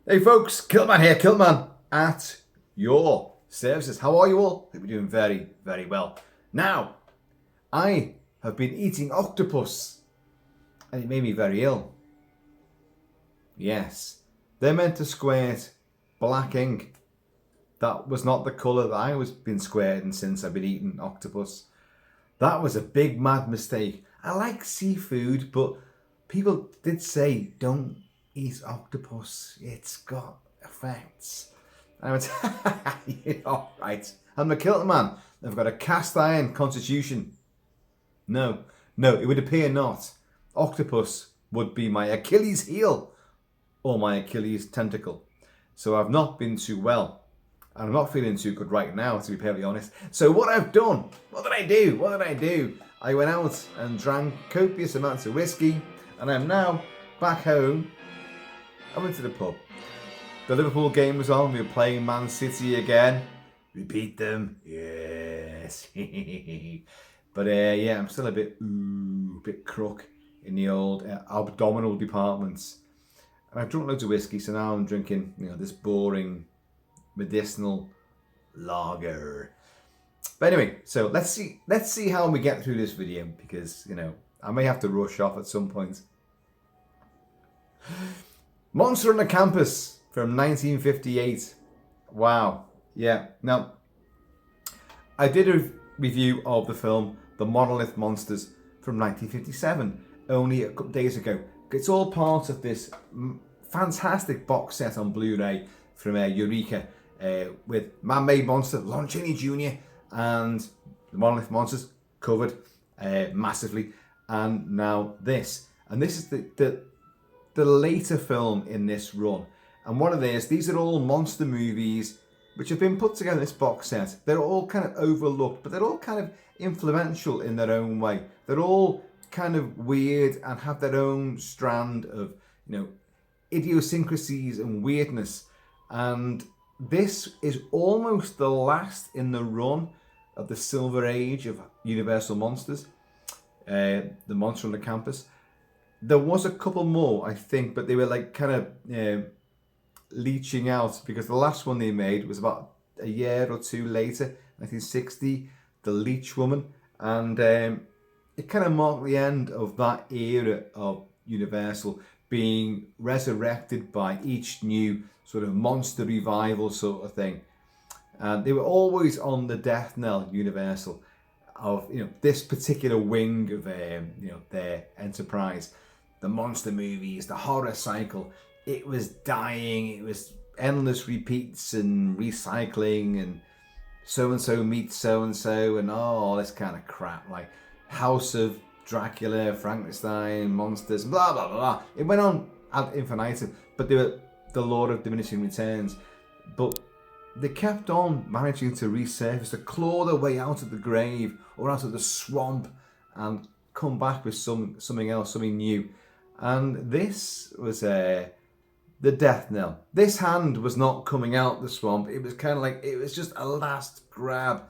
Hey folks, Kilt-Man here, Kilt-Man at your services. How are you all? Hope you're doing very, very well. Now, I have been eating octopus and it made me very ill. Yes, they're meant to squirt black ink. That was not the colour that I was been squirting since I've been eating octopus. That was a big mad mistake. I like seafood, but people did say don't eat octopus. It's got effects. And I went, you're all right. I'm the Kilt-Man. I've got a cast iron constitution. No, it would appear not. Octopus would be my Achilles heel or my Achilles tentacle. So I've not been too well. I'm not feeling too good right now, to be perfectly honest. So what I've done, what did I do? I went out and drank copious amounts of whiskey, and I'm now back home. I went to the pub. The Liverpool game was on. We were playing Man City again. We beat them. Yes. But yeah, I'm still a bit crook in the old abdominal departments. And I've drunk loads of whiskey, so now I'm drinking, this boring medicinal lager. But anyway, so let's see how we get through this video, because I may have to rush off at some point. Monster on the Campus from 1958. Wow. Yeah. Now, I did a review of the film The Monolith Monsters from 1957 only a couple days ago. It's all part of this fantastic box set on Blu-ray from Eureka with Man-Made Monster, Lon Chaney Jr. and The Monolith Monsters covered massively. And now this. And this is the later film in this run. And what it is, these are all monster movies which have been put together in this box set. They're all kind of overlooked, but they're all kind of influential in their own way. They're all kind of weird and have their own strand of, idiosyncrasies and weirdness. And this is almost the last in the run of the Silver Age of Universal Monsters, the Monster on the Campus. There was a couple more, I think, but they were like kind of leeching out, because the last one they made was about a year or two later, 1960, The Leech Woman, and it kind of marked the end of that era of Universal being resurrected by each new sort of monster revival sort of thing. And they were always on the death knell, Universal, of this particular wing of their enterprise. The monster movies, the horror cycle, it was dying. It was endless repeats and recycling, and so-and-so meets so-and-so, and all this kind of crap, like House of Dracula, Frankenstein, monsters, blah, blah, blah, blah. It went on ad infinitum, but they were the law of diminishing returns. But they kept on managing to resurface, to claw their way out of the grave or out of the swamp and come back with something else, something new. And this was the death knell. This hand was not coming out the swamp. It was kind of like, it was just a last grab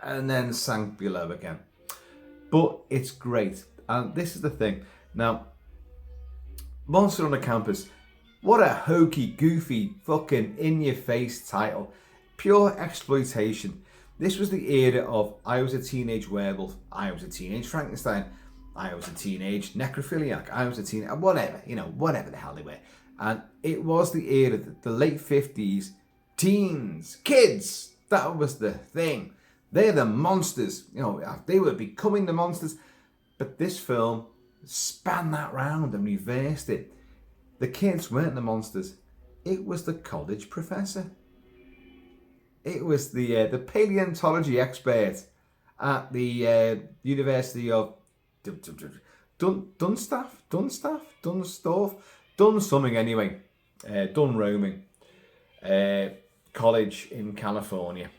and then sank below again. But it's great. And this is the thing. Now, Monster on the Campus, what a hokey, goofy, fucking in-your-face title. Pure exploitation. This was the era of I was a teenage werewolf, I was a teenage Frankenstein, I was a teenage necrophiliac, I was a teenage, whatever, whatever the hell they were. And it was the era, the late 50s, teens, kids, that was the thing. They're the monsters, they were becoming the monsters. But this film span that round and reversed it. The kids weren't the monsters. It was the college professor. It was the paleontology expert at the University of Dunstorf, done something anyway, done roaming college in California,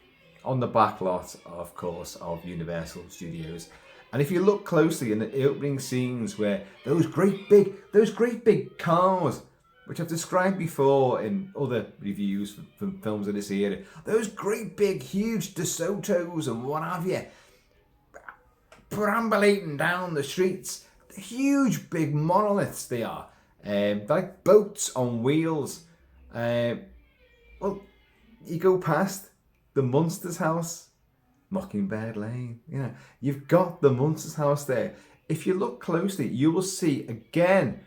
on the back lot, of course, of Universal Studios. And if you look closely in the opening scenes, where those great big cars, which I've described before in other reviews from films of this era, those great big huge DeSotos and what have you, perambulating down the streets, huge big monoliths they are, They're like boats on wheels. Well, you go past the Monsters house, Mockingbird Lane. You've got the Monsters house there. If you look closely, you will see again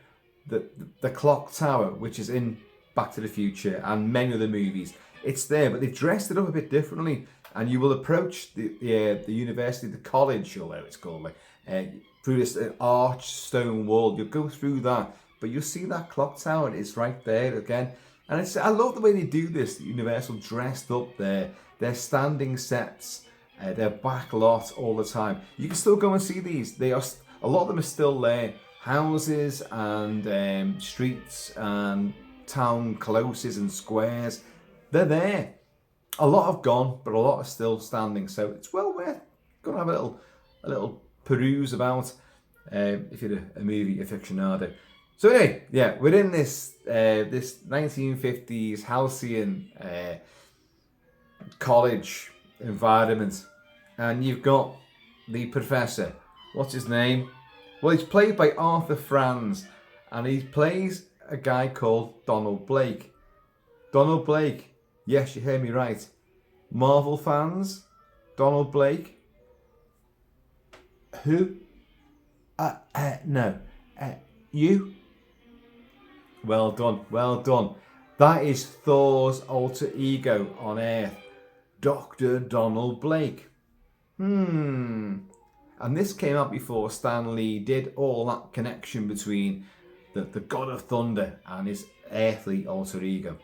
the clock tower, which is in Back to the Future and many other movies. It's there, but they've dressed it up a bit differently. And you will approach the university, the college, or whatever it's called, through this arched stone wall. You'll go through that, but you'll see that clock tower. It's right there again. And I love the way they do this. Universal dressed up their standing sets, their back lot all the time. You can still go and see these. A lot of them are still there. Houses and streets and town closes and squares, they're there. A lot have gone, but a lot are still standing. So it's well worth going to have a little peruse about if you're a movie aficionado. So anyway, yeah, we're in this 1950s halcyon college environment, and you've got the professor. What's his name? Well, he's played by Arthur Franz, and he plays a guy called Donald Blake. Donald Blake. Yes, you heard me right. Marvel fans? Donald Blake? Who? No. You? Well done, well done. That is Thor's alter ego on Earth. Dr. Donald Blake. And this came out before Stan Lee did all that connection between the God of Thunder and his earthly alter ego.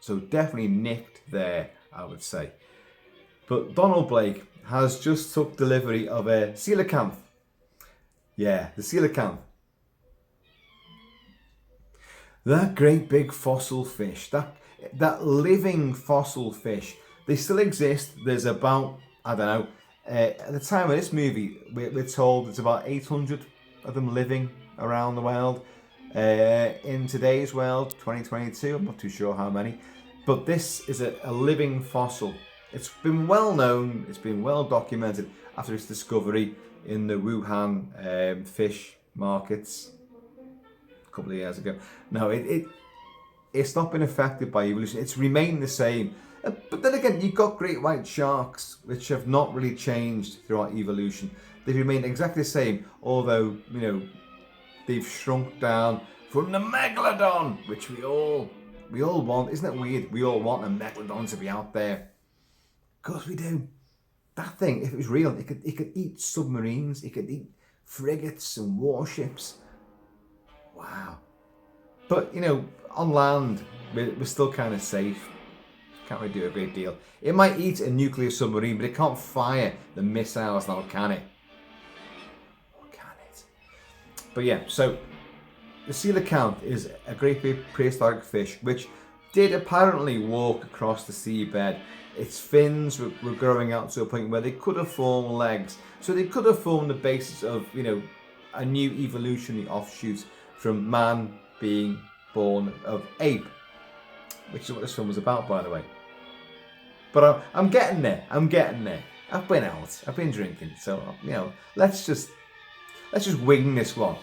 So definitely nicked there, I would say. But Donald Blake has just took delivery of a coelacanth. Yeah, the coelacanth. That great big fossil fish, that living fossil fish, they still exist. There's about, I don't know, at the time of this movie, we're told there's about 800 of them living around the world. In today's world, 2022, I'm not too sure how many. But this is a living fossil. It's been well known, it's been well documented after its discovery in the Wuhan fish markets a couple of years ago. No, it's not been affected by evolution. It's remained the same. But then again, you've got great white sharks, which have not really changed throughout evolution. They've remained exactly the same, although, they've shrunk down from the megalodon, which we all want. Isn't it weird? We all want a megalodon to be out there. Of course we do. That thing, if it was real, it could eat submarines, it could eat frigates and warships. Wow. But, on land, we're still kind of safe. Can't really do a great deal. It might eat a nuclear submarine, but it can't fire the missiles now, can it? Or can it? But yeah, so the coelacanth is a great big prehistoric fish which did apparently walk across the seabed. Its fins were growing out to a point where they could have formed legs. So they could have formed the basis of, a new evolutionary offshoot from man being born of ape. Which is what this film was about, by the way. But I'm getting there. I've been out. I've been drinking. So, let's just wing this one.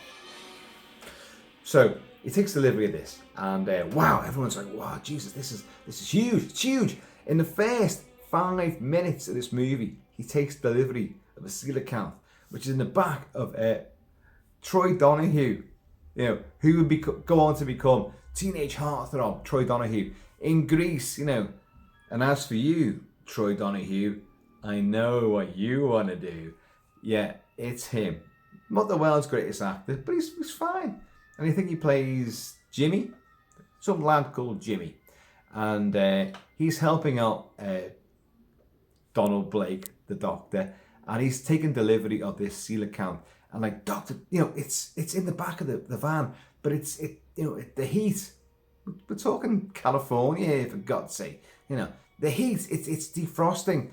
So he takes delivery of this, and wow, everyone's like, wow, Jesus, this is huge. It's huge. In the first 5 minutes of this movie, he takes delivery of a coelacanth, which is in the back of Troy Donahue, who would go on to become teenage heartthrob Troy Donahue in Grease, And as for you, Troy Donahue, I know what you want to do. Yeah, it's him. Not the world's greatest actor, but he's fine. And I think he plays Jimmy, some lad called Jimmy. And he's helping out Donald Blake, the doctor, and he's taking delivery of this coelacanth. And like, doctor, it's in the back of the van, but the heat. We're talking California here, for God's sake. The heat, it's defrosting.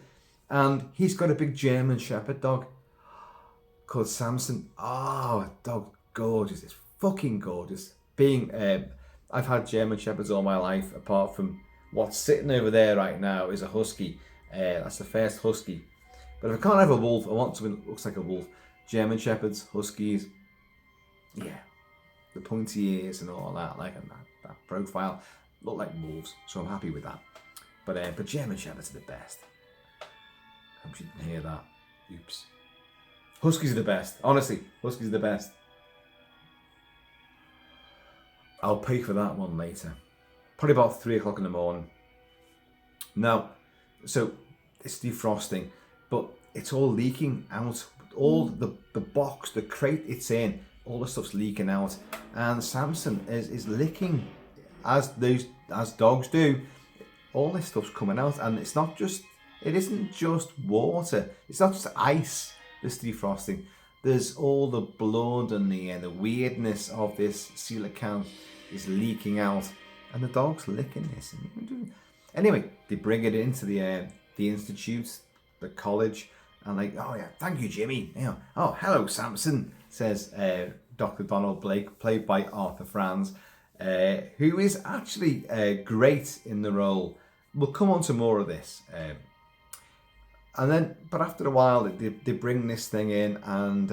And he's got a big German Shepherd dog called Samson. Oh, dog, gorgeous. It's fucking gorgeous. I've had German Shepherds all my life, apart from what's sitting over there right now is a husky. That's the first husky. But if I can't have a wolf, I want something that looks like a wolf. German Shepherds, huskies. Yeah. the pointy ears and all that, like, and that profile, look like wolves. So I'm happy with that. But German Shepherds are the best. I hope you didn't hear that. Oops. Huskies are the best. Honestly, Huskies are the best. I'll pay for that one later. Probably about 3 o'clock in the morning. Now, so it's defrosting, but it's all leaking out. All the box, the crate it's in, all the stuff's leaking out. And Samson is licking, as dogs do. All this stuff's coming out, and it isn't just water. It's not just ice, this defrosting. There's all the blood and the weirdness of this coelacanth is leaking out, and the dog's licking this. Anyway, they bring it into the institute, the college, and like, oh yeah, thank you, Jimmy. Oh, hello, Samson, says Dr. Donald Blake, played by Arthur Franz, who is actually great in the role. We'll come on to more of this. But after a while, they bring this thing in, and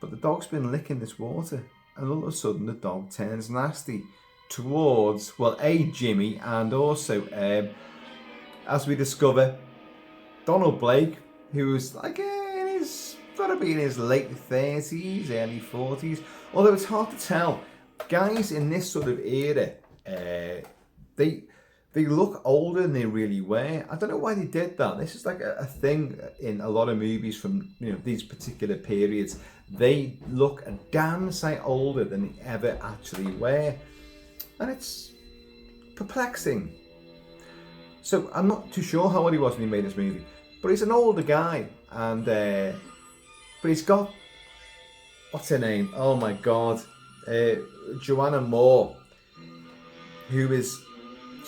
but the dog's been licking this water, and all of a sudden the dog turns nasty towards, well, Jimmy, and also, as we discover, Donald Blake, who's like gotta be in his late 30s, early 40s. Although it's hard to tell. Guys in this sort of era, they look older than they really were. I don't know why they did that. This is like a thing in a lot of movies from these particular periods. They look a damn sight older than they ever actually were. And it's perplexing. So I'm not too sure how old he was when he made this movie. But he's an older guy. And but he's got, what's her name? Oh my God. Joanna Moore.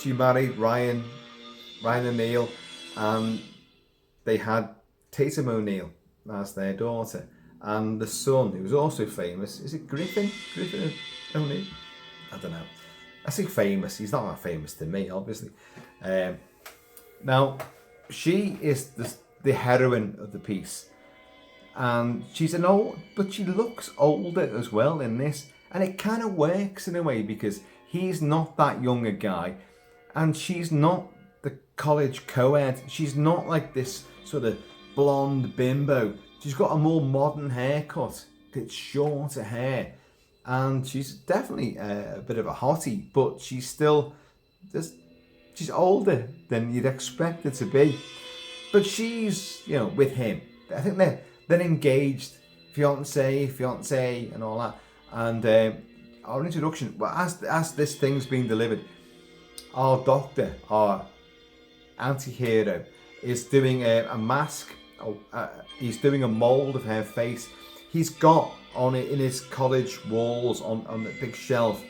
She married Ryan O'Neill, and they had Tatum O'Neill as their daughter, and the son, who was also famous, is it Griffin O'Neill? I don't know. I say famous. He's not that famous to me, obviously. Now, she is the heroine of the piece, and but she looks older as well in this, and it kind of works in a way because he's not that young a guy. And she's not the college co-ed. She's not like this sort of blonde bimbo. She's got a more modern haircut. It's shorter hair. And she's definitely a bit of a hottie, but she's still she's older than you'd expect her to be. But she's, with him. I think they're engaged, fiance, and all that. And our introduction, well, as this thing's being delivered, our doctor, our anti-hero, is doing a mask. He's doing a mould of her face. He's got on it in his college walls on the big shelf.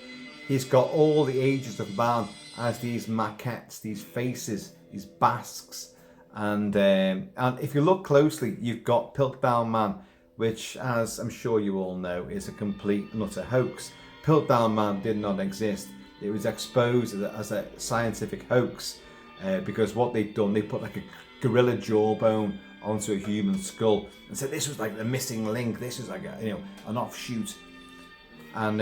He's got all the ages of man as these maquettes, these faces, these masks. And if you look closely, you've got Piltdown Man, which, as I'm sure you all know, is a complete and utter hoax. Piltdown Man did not exist. It was exposed as a scientific hoax because what they'd done, they put like a gorilla jawbone onto a human skull and said this was like the missing link. This is like an offshoot. And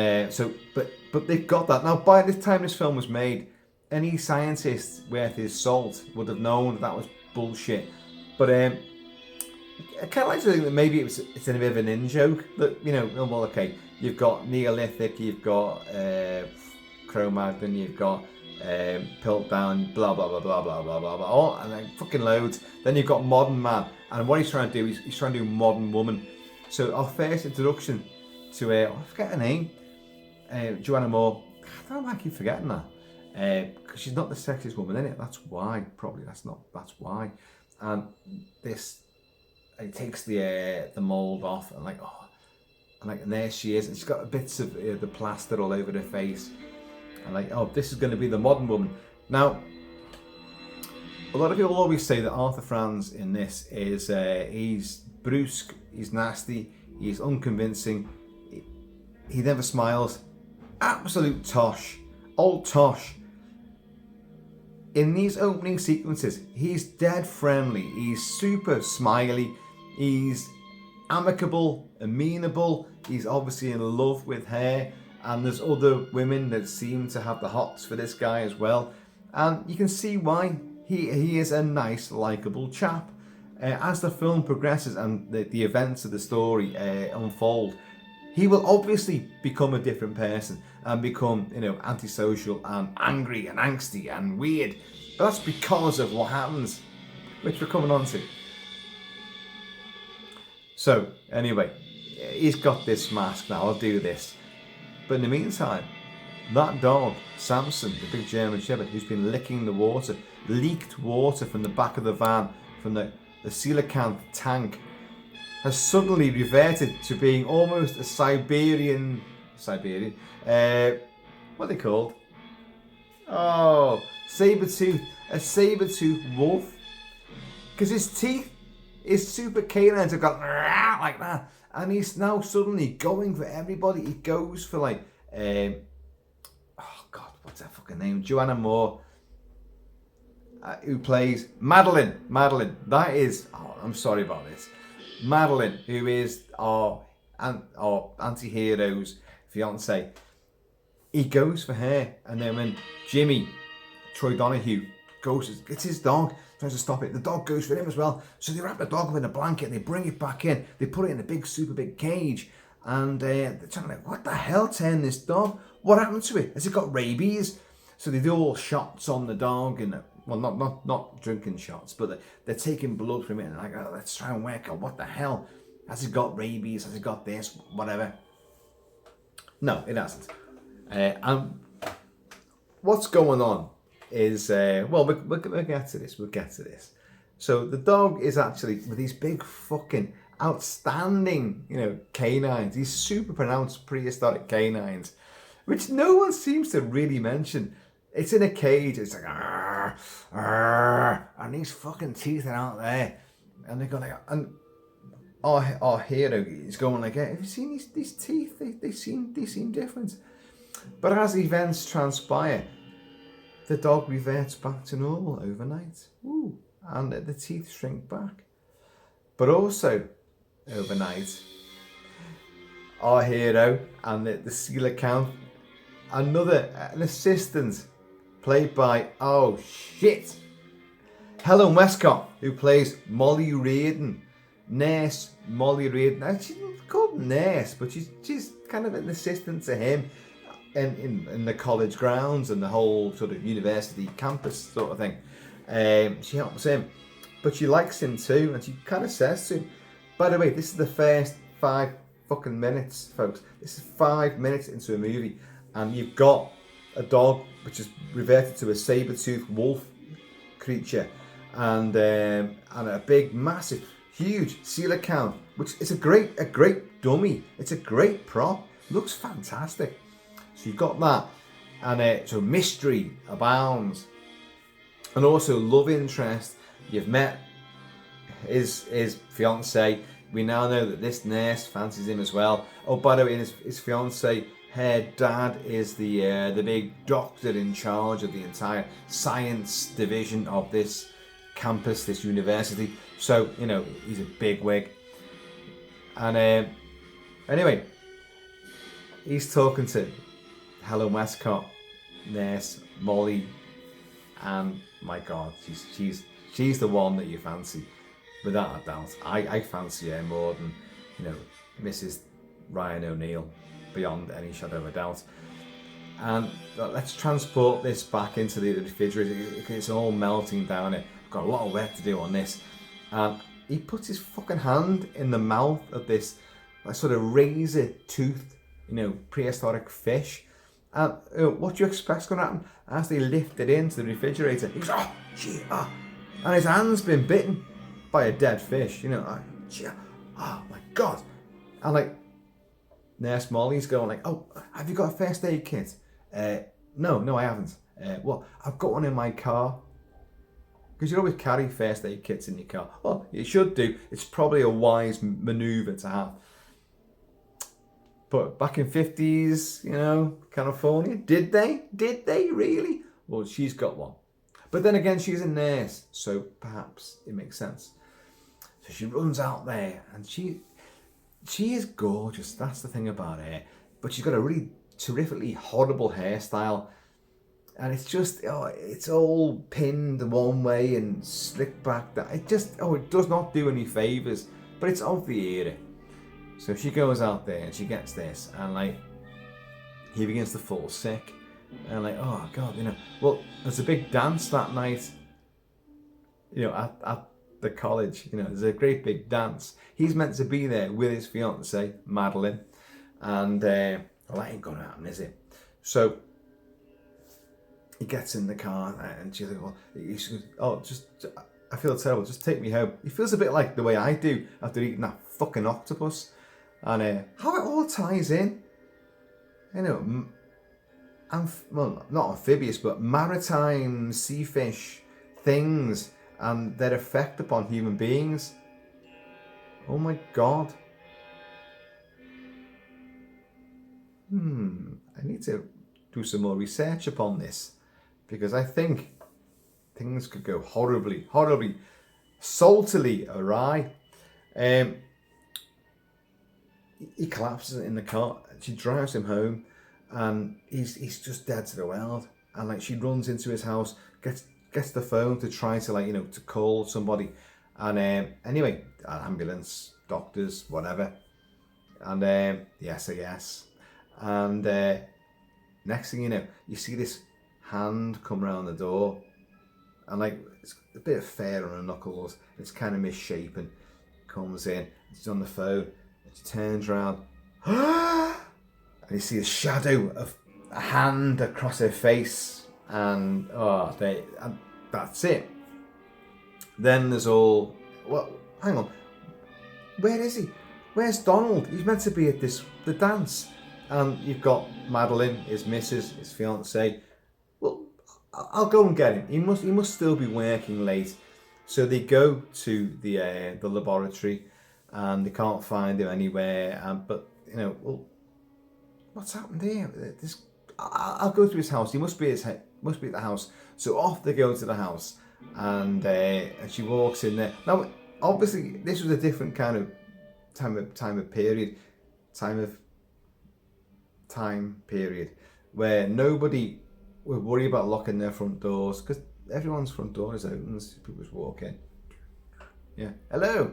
but they've got that now. By the time this film was made, any scientist worth his salt would have known that was bullshit. But I kind of like to think that maybe it's a bit of an in-joke. That well, okay, you've got Neolithic, you've got Cro-Magnon, you've got Piltdown, blah blah blah blah blah blah blah blah, and then fucking loads. Then you've got Modern Man, and what he's trying to do is he's trying to do Modern Woman. So our first introduction to I forget her name, Joanna Moore. I don't like you forgetting that because she's not the sexiest woman in it. That's why. Probably that's why. And this, it takes the mold off and there she is, and she's got bits of the plaster all over her face. And this is going to be the modern woman. Now, a lot of people always say that Arthur Franz in this is he's brusque, he's nasty, he's unconvincing, he never smiles, absolute tosh, old tosh. In these opening sequences, he's dead friendly, he's super smiley, he's amicable, amenable, he's obviously in love with her. And there's other women that seem to have the hots for this guy as well. And you can see why. He is a nice, likeable chap. As the film progresses and the events of the story unfold, he will obviously become a different person and become, antisocial and angry and angsty and weird. But that's because of what happens, which we're coming on to. So, anyway, he's got this mask now, I'll do this. But in the meantime, that dog, Samson, the big German Shepherd, who's been licking the water, leaked water from the back of the van, from the coelacanth tank, has suddenly reverted to being almost a Siberian, what are they called? Oh, a saber-toothed wolf. Because his teeth, his super canines have got like that. And he's now suddenly going for everybody. He goes for like, what's that fucking name? Joanna Moore, who plays Madeline. That is, I'm sorry about this. Madeline, who is our anti-hero's fiance. He goes for her, and then when Jimmy, Troy Donahue, gets his dog, tries to stop it, the dog goes for him as well. So they wrap the dog up in a blanket, they bring it back in, they put it in a big, super big cage, and they're trying to like, what the hell turned this dog? What happened to it? Has it got rabies? So they do all shots on the dog, and well, not drinking shots, but they're taking blood from it, and like, oh, let's try and work out what the hell. Has it got rabies? Has it got this? Whatever. No, it hasn't. And what's going on is, we'll get to this. We'll get to this. So the dog is actually with these big fucking outstanding, canines. These super pronounced prehistoric canines, which no one seems to really mention. It's in a cage. It's like, arr, arr, and these fucking teeth are out there, and they're going like, and our hero is going like, have you seen these teeth? They seem different. But as events transpire, the dog reverts back to normal overnight. Ooh, and the teeth shrink back. But also, overnight, our hero and the coelacanth, an assistant, played by, Helen Westcott, who plays Molly Reardon, nurse Molly Reardon. Now, she's not called nurse, but she's kind of an assistant to him in the college grounds and the whole sort of university campus sort of thing. She helps him, but she likes him too, and she kind of says to him, by the way, this is the first 5 fucking minutes, folks. This is 5 minutes into a movie, and you've got a dog which is reverted to a saber-toothed wolf creature, and a big, massive, huge coelacanth, which is a great dummy. It's a great prop. Looks fantastic. So you've got that, and so mystery abounds, and also love interest. You've met his fiance. We now know that this nurse fancies him as well. Oh, by the way, his fiance, her dad is the big doctor in charge of the entire science division of this campus, this university. So he's a big wig. And anyway, he's talking to Helen Westcott, nurse Molly, and my God, she's the one that you fancy, without a doubt. I fancy her more than Mrs. Ryan O'Neill, beyond any shadow of a doubt. And let's transport this back into the refrigerator. It's all melting down here. I've got a lot of work to do on this. And he puts his fucking hand in the mouth of this sort of razor-toothed, prehistoric fish. And what do you expect's going to happen? As they lift it into the refrigerator, he goes, oh, gee, ah. And his hand's been bitten by a dead fish, gee, oh my God. And like, Nurse Molly's going like, oh, have you got a first aid kit? No, I haven't. Well, I've got one in my car. Because you always carry first aid kits in your car. Well, you should do. It's probably a wise manoeuvre to have. But back in 50s, California, did they really? Well, she's got one. But then again, she's a nurse, so perhaps it makes sense. So she runs out there, and she is gorgeous. That's the thing about her. But she's got a really terrifically horrible hairstyle. And it's just, it's all pinned one way and slicked back. That it just, it does not do any favours. But it's of the era. So she goes out there and she gets this, and like, he begins to fall sick. And like, oh God, well, there's a big dance that night, at the college. There's a great big dance. He's meant to be there with his fiancée, Madeline. And, well, that ain't gonna happen, is it? So, he gets in the car and she's like, I feel terrible, just take me home. He feels a bit like the way I do after eating that fucking octopus. And how it all ties in. Well, not amphibious, but maritime sea fish things and their effect upon human beings. Oh my God. I need to do some more research upon this, because I think things could go horribly, saltily awry. He collapses in the car. She drives him home, and he's just dead to the world. And like, she runs into his house, gets the phone to try to to call somebody. And anyway, an ambulance, doctors, whatever. And yes. And next thing you know, you see this hand come around the door, and like, it's a bit of fur on her knuckles. It's kind of misshapen. Comes in, she's on the phone, and she turns around, and you see a shadow of a hand across her face, and and that's it. Then there's all, well, hang on, where is he? Where's Donald? He's meant to be at the dance. And you've got Madeline, his missus, his fiancée. Well, I'll go and get him. He must still be working late. So they go to the laboratory, and they can't find him anywhere. But well, what's happened here? I'll go to his house. He must be at the house. So off they go to the house, and she walks in there. Now, obviously, this was a different kind of time period where nobody would worry about locking their front doors, because everyone's front door is open. People just walk in. Yeah. Hello,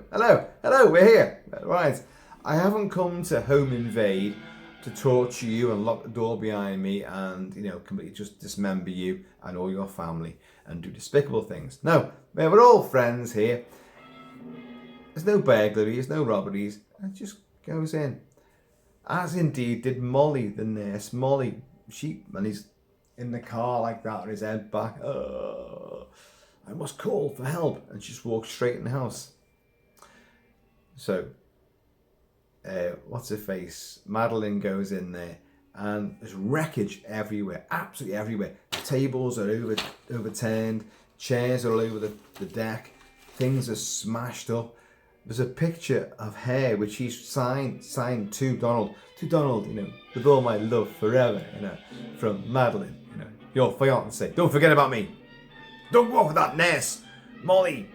we're here. Right. I haven't come to home invade, to torture you and lock the door behind me and, completely just dismember you and all your family and do despicable things. No, we're all friends here. There's no burglaries, no robberies. And just goes in. As indeed did Molly, the nurse. Molly, and he's in the car like that with his head back. I must call for help. And she just walks straight in the house. So, what's her face? Madeline goes in there, and there's wreckage everywhere, absolutely everywhere. Tables are overturned, chairs are all over the deck, things are smashed up. There's a picture of her which he's signed to Donald, with all my love forever, from Madeline, your fiancée. Don't forget about me. Don't walk with that nurse, Molly.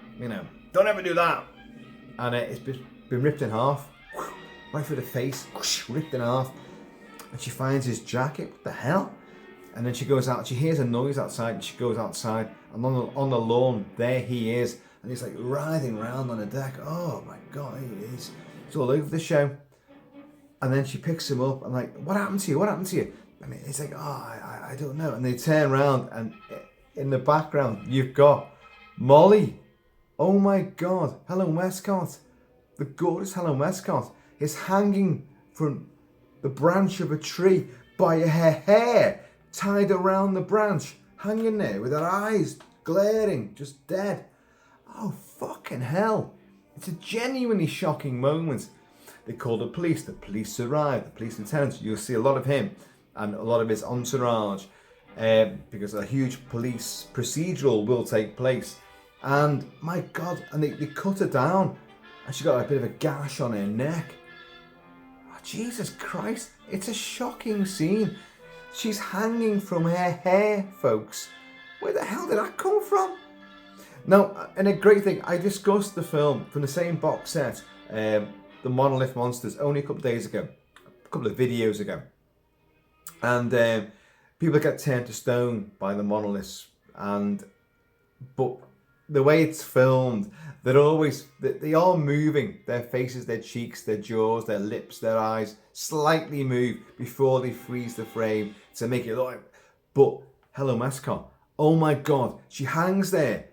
Don't ever do that. And it's been ripped in half, right through the face, ripped in half. And she finds his jacket. What the hell? And then she goes out. She hears a noise outside, and she goes outside. And on the lawn, there he is. And he's like writhing around on the deck. Oh my God, he's all over the show. And then she picks him up and like, what happened to you? And he's like, I don't know. And they turn around, and in the background, you've got Molly. Oh my God, Helen Westcott. The gorgeous Helen Westcott is hanging from the branch of a tree by her hair tied around the branch, hanging there with her eyes glaring, just dead. Oh, fucking hell. It's a genuinely shocking moment. They call the police arrive, the police lieutenant. You'll see a lot of him and a lot of his entourage, because a huge police procedural will take place. And my God, and they cut her down, and she got a bit of a gash on her neck. Oh, Jesus Christ, it's a shocking scene. She's hanging from her hair, folks. Where the hell did that come from? Now, and a great thing, I discussed the film from the same box set, the Monolith Monsters, only a couple of videos ago. And people get turned to stone by the monoliths. But the way it's filmed, they are moving. Their faces, their cheeks, their jaws, their lips, their eyes slightly move before they freeze the frame to make it look like. But Hello Mascot, oh my God, she hangs there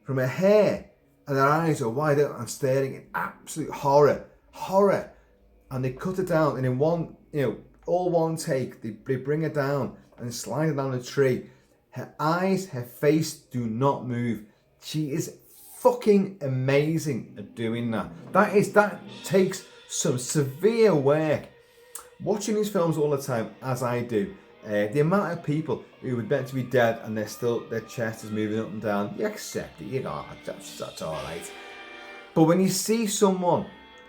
from her hair, and her eyes are wide open and staring in absolute horror. And they cut it down, and in one, all one take, they bring her down and slide her down the tree. Her eyes, her face do not move. She is fucking amazing at doing that. That takes some severe work. Watching these films all the time, as I do, the amount of people who were meant to be dead and their chest is moving up and down, you accept it, that's all right. But when you see someone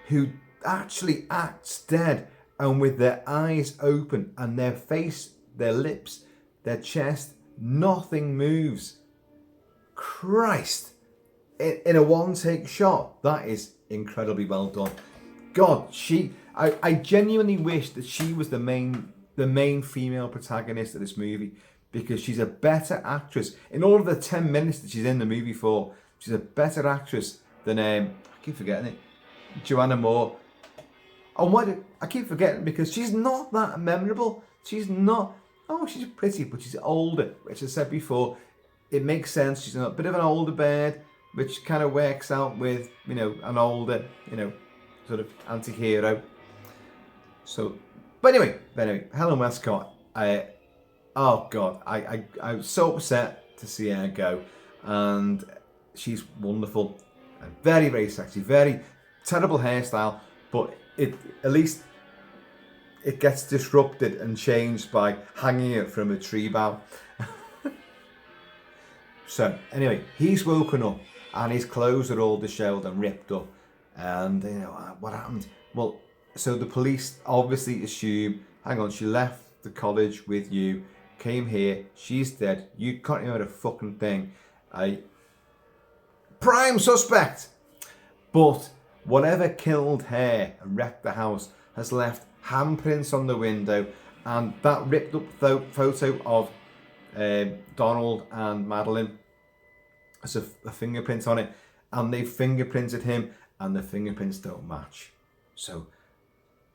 who actually acts dead and with their eyes open and their face, their lips, their chest, nothing moves. Christ, in a one-take shot, that is incredibly well done. God, I genuinely wish that she was the main female protagonist of this movie, because she's a better actress. In all of the 10 minutes that she's in the movie for, she's a better actress than, I keep forgetting it, Joanna Moore. And I keep forgetting, because she's not that memorable. She's not, she's pretty, but she's older, which I said before. It makes sense. She's a bit of an older bird, which kind of works out with, an older, sort of anti-hero. So, but anyway, Hello Mascot. Oh God, I was so upset to see her go, and she's wonderful and very, very sexy. Very terrible hairstyle, but at least it gets disrupted and changed by hanging it from a tree bough. So anyway, he's woken up and his clothes are all dishevelled and ripped up. And what happened? Well, so the police obviously assume, hang on, she left the college with you, came here, she's dead, you can't remember a fucking thing. Prime suspect! But whatever killed her and wrecked the house has left handprints on the window, and that ripped up photo of Donald and Madeline has a fingerprint on it, and they fingerprinted him, and the fingerprints don't match. So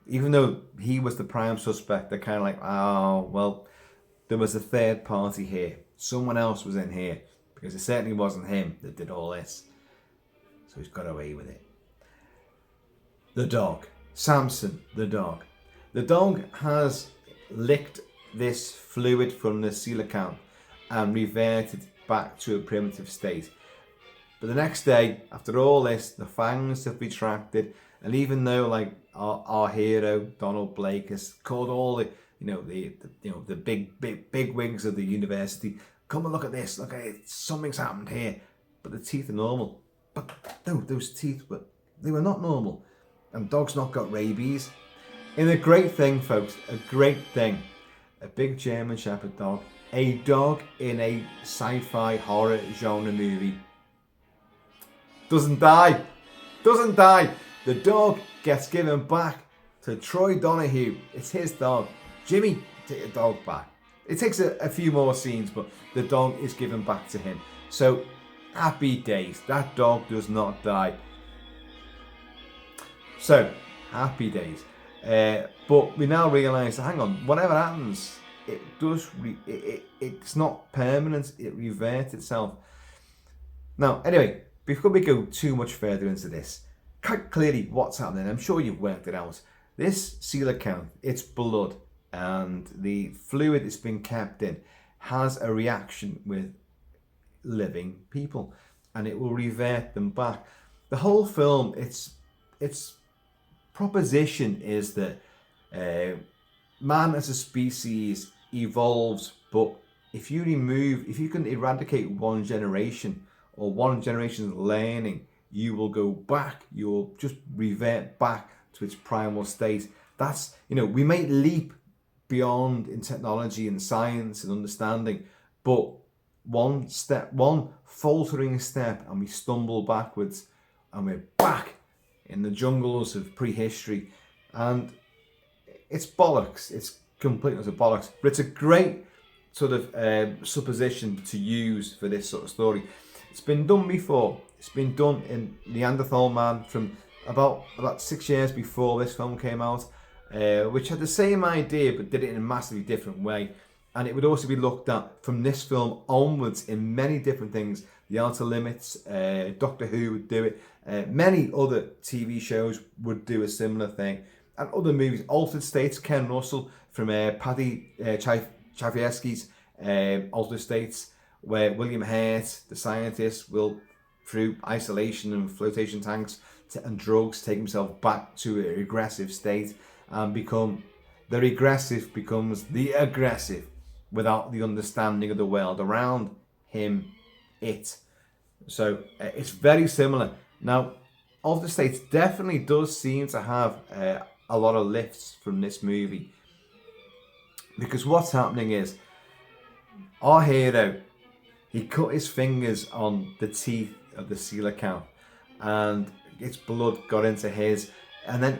even though he was the prime suspect, they're kind of like, oh, well, there was a third party here. Someone else was in here, because it certainly wasn't him that did all this. So he's got away with it. The dog. Samson, the dog. The dog has licked this fluid from the coelacanth and reverted back to a primitive state. But the next day, after all this, the fangs have retracted, and even though like our hero Donald Blake has called all the the big wigs of the university, come and look at this, look at it, something's happened here, but the teeth are normal. But no, those teeth they were not normal, and dog's not got rabies. In a great thing, folks, a great thing, a big German Shepherd dog, a dog in a sci-fi horror genre movie doesn't die. The dog gets given back to Troy Donahue. It's his dog. Jimmy, take the dog back. It takes a few more scenes, but the dog is given back to him. So happy days. That dog does not die. So happy days. But we now realise, hang on, whatever happens, it does. It's not permanent. It reverts itself. Now, anyway, before we go too much further into this, quite clearly what's happening, I'm sure you've worked it out. This coelacanth, its blood and the fluid it's been kept in has a reaction with living people, and it will revert them back. The whole film, its proposition is that man as a species evolves, but if you can eradicate one generation or one generation's learning, you will go back, you'll just revert back to its primal state. That's, we may leap beyond in technology and science and understanding, but one faltering step and we stumble backwards and we're back in the jungles of prehistory. And it's bollocks. completely utter bollocks. But it's a great sort of supposition to use for this sort of story. It's been done before. It's been done in Neanderthal Man from about 6 years before this film came out, which had the same idea but did it in a massively different way. And it would also be looked at from this film onwards in many different things. The Outer Limits, Doctor Who would do it. Many other TV shows would do a similar thing. And other movies, Altered States, Ken Russell from Paddy Chayefsky's Altered States, where William Hurt, the scientist, will, through isolation and flotation tanks and drugs, take himself back to a regressive state and become the regressive becomes the aggressive without the understanding of the world around him, it. So it's very similar. Now, Altered States definitely does seem to have a lot of lifts from this movie, because what's happening is our hero, he cut his fingers on the teeth of the coelacanth and its blood got into his,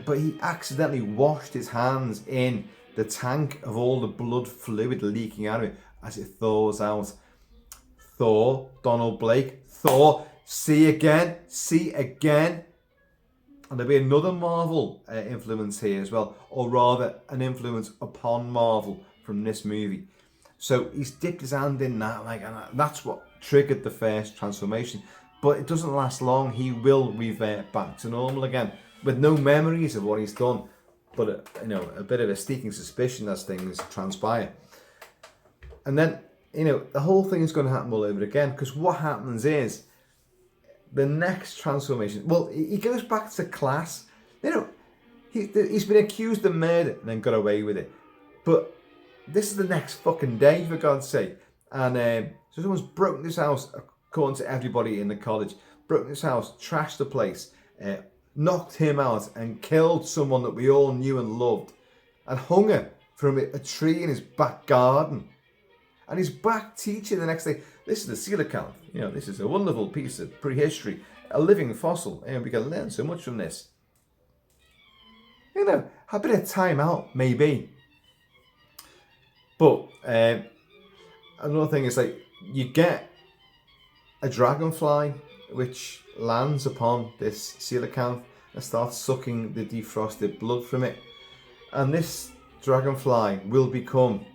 but he accidentally washed his hands in the tank of all the blood fluid leaking out of it as it thaws out. Thor, Donald Blake, Thor, see again. And there'll be another Marvel influence here as well, or rather an influence upon Marvel from this movie. So he's dipped his hand in that, and that's what triggered the first transformation. But it doesn't last long. He will revert back to normal again with no memories of what he's done, but a bit of a sneaking suspicion as things transpire. And then the whole thing is going to happen all over again, because what happens is the next transformation. Well, he goes back to class. He's been accused of murder and then got away with it. But this is the next fucking day, for God's sake. And so someone's broken this house, according to everybody in the college. Broken this house, trashed the place, knocked him out, and killed someone that we all knew and loved, and hung her from a tree in his back garden. And he's back teaching the next day. This is the coelacanth. This is a wonderful piece of prehistory, a living fossil, and we can learn so much from this. A bit of time out, maybe. But another thing is, you get a dragonfly which lands upon this coelacanth and starts sucking the defrosted blood from it. And this dragonfly will become,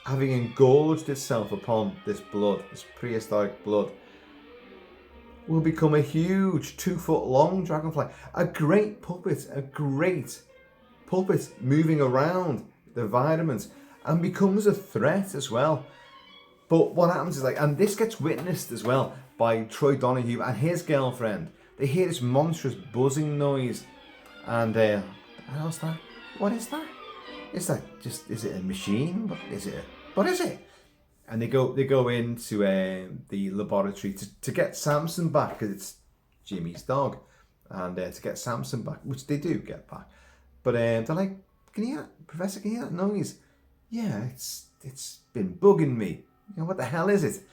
having engorged itself upon this blood, this prehistoric blood, will become a huge 2-foot long dragonfly. A great puppet moving around the environment, and becomes a threat as well. But what happens is, and this gets witnessed as well by Troy Donahue and his girlfriend. They hear this monstrous buzzing noise, and what the hell's that? What is that? Is it a machine? What is it? And they go into the laboratory to get Samson back, because it's Jimmy's dog, and to get Samson back, which they do get back. But they're like, Professor, can you hear that noise? Yeah, it's been bugging me. What the hell is it?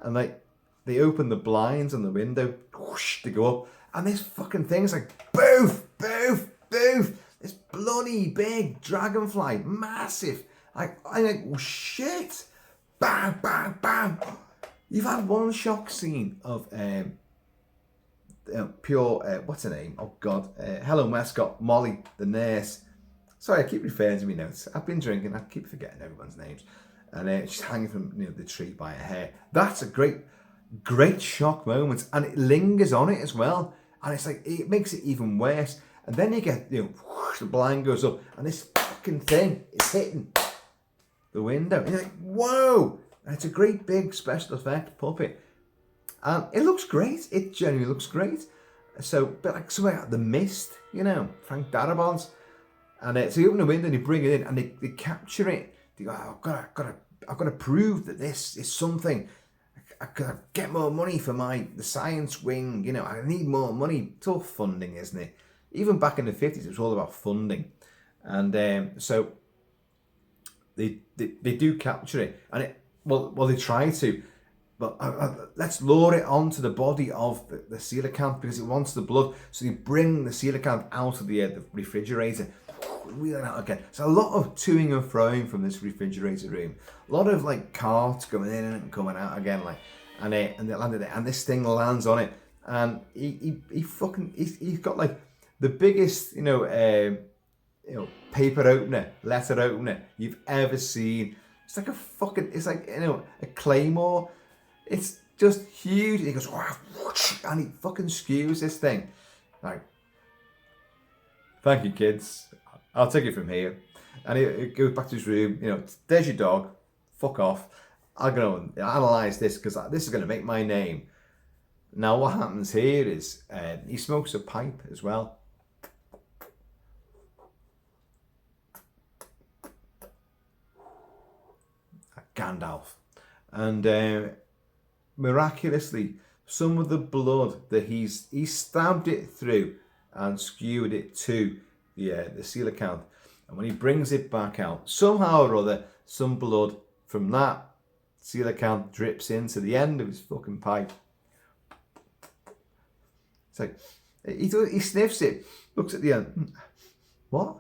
And they open the blinds on the window, whoosh, they go up, and this fucking thing's boof, boof, boof. This bloody big dragonfly, massive. Oh shit! Bam, bam, bam. You've had one shock scene of pure, what's her name? Oh God, Helen Westcott, Molly, the nurse. Sorry, I keep referring to my notes. I've been drinking. I keep forgetting everyone's names. And she's hanging from the tree by her hair. That's a great shock moment, and it lingers on it as well. And it's it makes it even worse. And then you get whoosh, the blind goes up, and this fucking thing is hitting the window. And you're like, whoa! And it's a great big special effect puppet, and it looks great. It genuinely looks great. So, but something like The Mist, Frank Darabont. And so you open the window and you bring it in, and they capture it. They go, I've got to prove that this is something. I gotta get more money for the science wing. I need more money. It's all funding, isn't it? Even back in the 50s, it was all about funding. And so they do capture it, and they try to. But let's lure it onto the body of the coelacanth because it wants the blood. So they bring the coelacanth out of the refrigerator. wheeling out again. So a lot of toing and froing from this refrigerator room. A lot of like carts going in and coming out again, like, and they landed there, and this thing lands on it, and he's got like the biggest, paper opener, letter opener you've ever seen. It's like a claymore. It's just huge. And he goes, and he fucking skews this thing. Like, thank you, kids. I'll take it from here. And he goes back to his room. There's your dog. Fuck off. I'm going to analyse this because this is going to make my name. Now, what happens here is he smokes a pipe as well. Gandalf. And miraculously, some of the blood that he stabbed it through and skewered it to the seal account. And when he brings it back out, somehow or other, some blood from that seal account drips into the end of his fucking pipe. It's like, he sniffs it, looks at the end. What?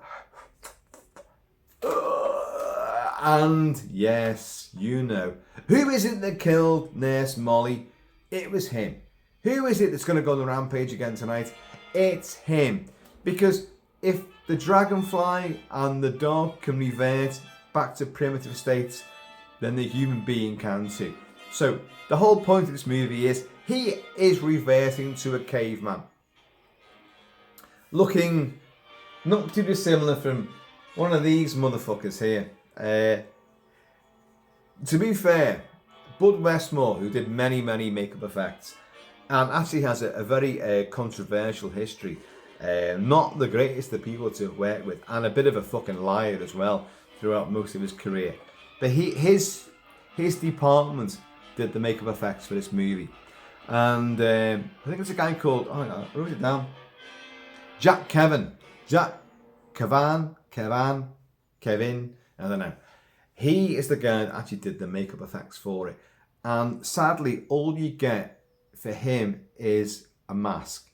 And yes, who is it that killed Nurse Molly? It was him. Who is it that's going to go on the rampage again tonight? It's him. Because if the dragonfly and the dog can revert back to primitive states, then the human being can too. So the whole point of this movie is he is reverting to a caveman. Looking not too dissimilar from one of these motherfuckers here. To be fair, Bud Westmore, who did many makeup effects, and actually has a very controversial history, not the greatest of people to work with, and a bit of a fucking liar as well throughout most of his career. But his department did the makeup effects for this movie, and I think it's a guy called, I wrote it down, Kevin, I don't know. He is the guy that actually did the makeup effects for it. And sadly, all you get for him is a mask.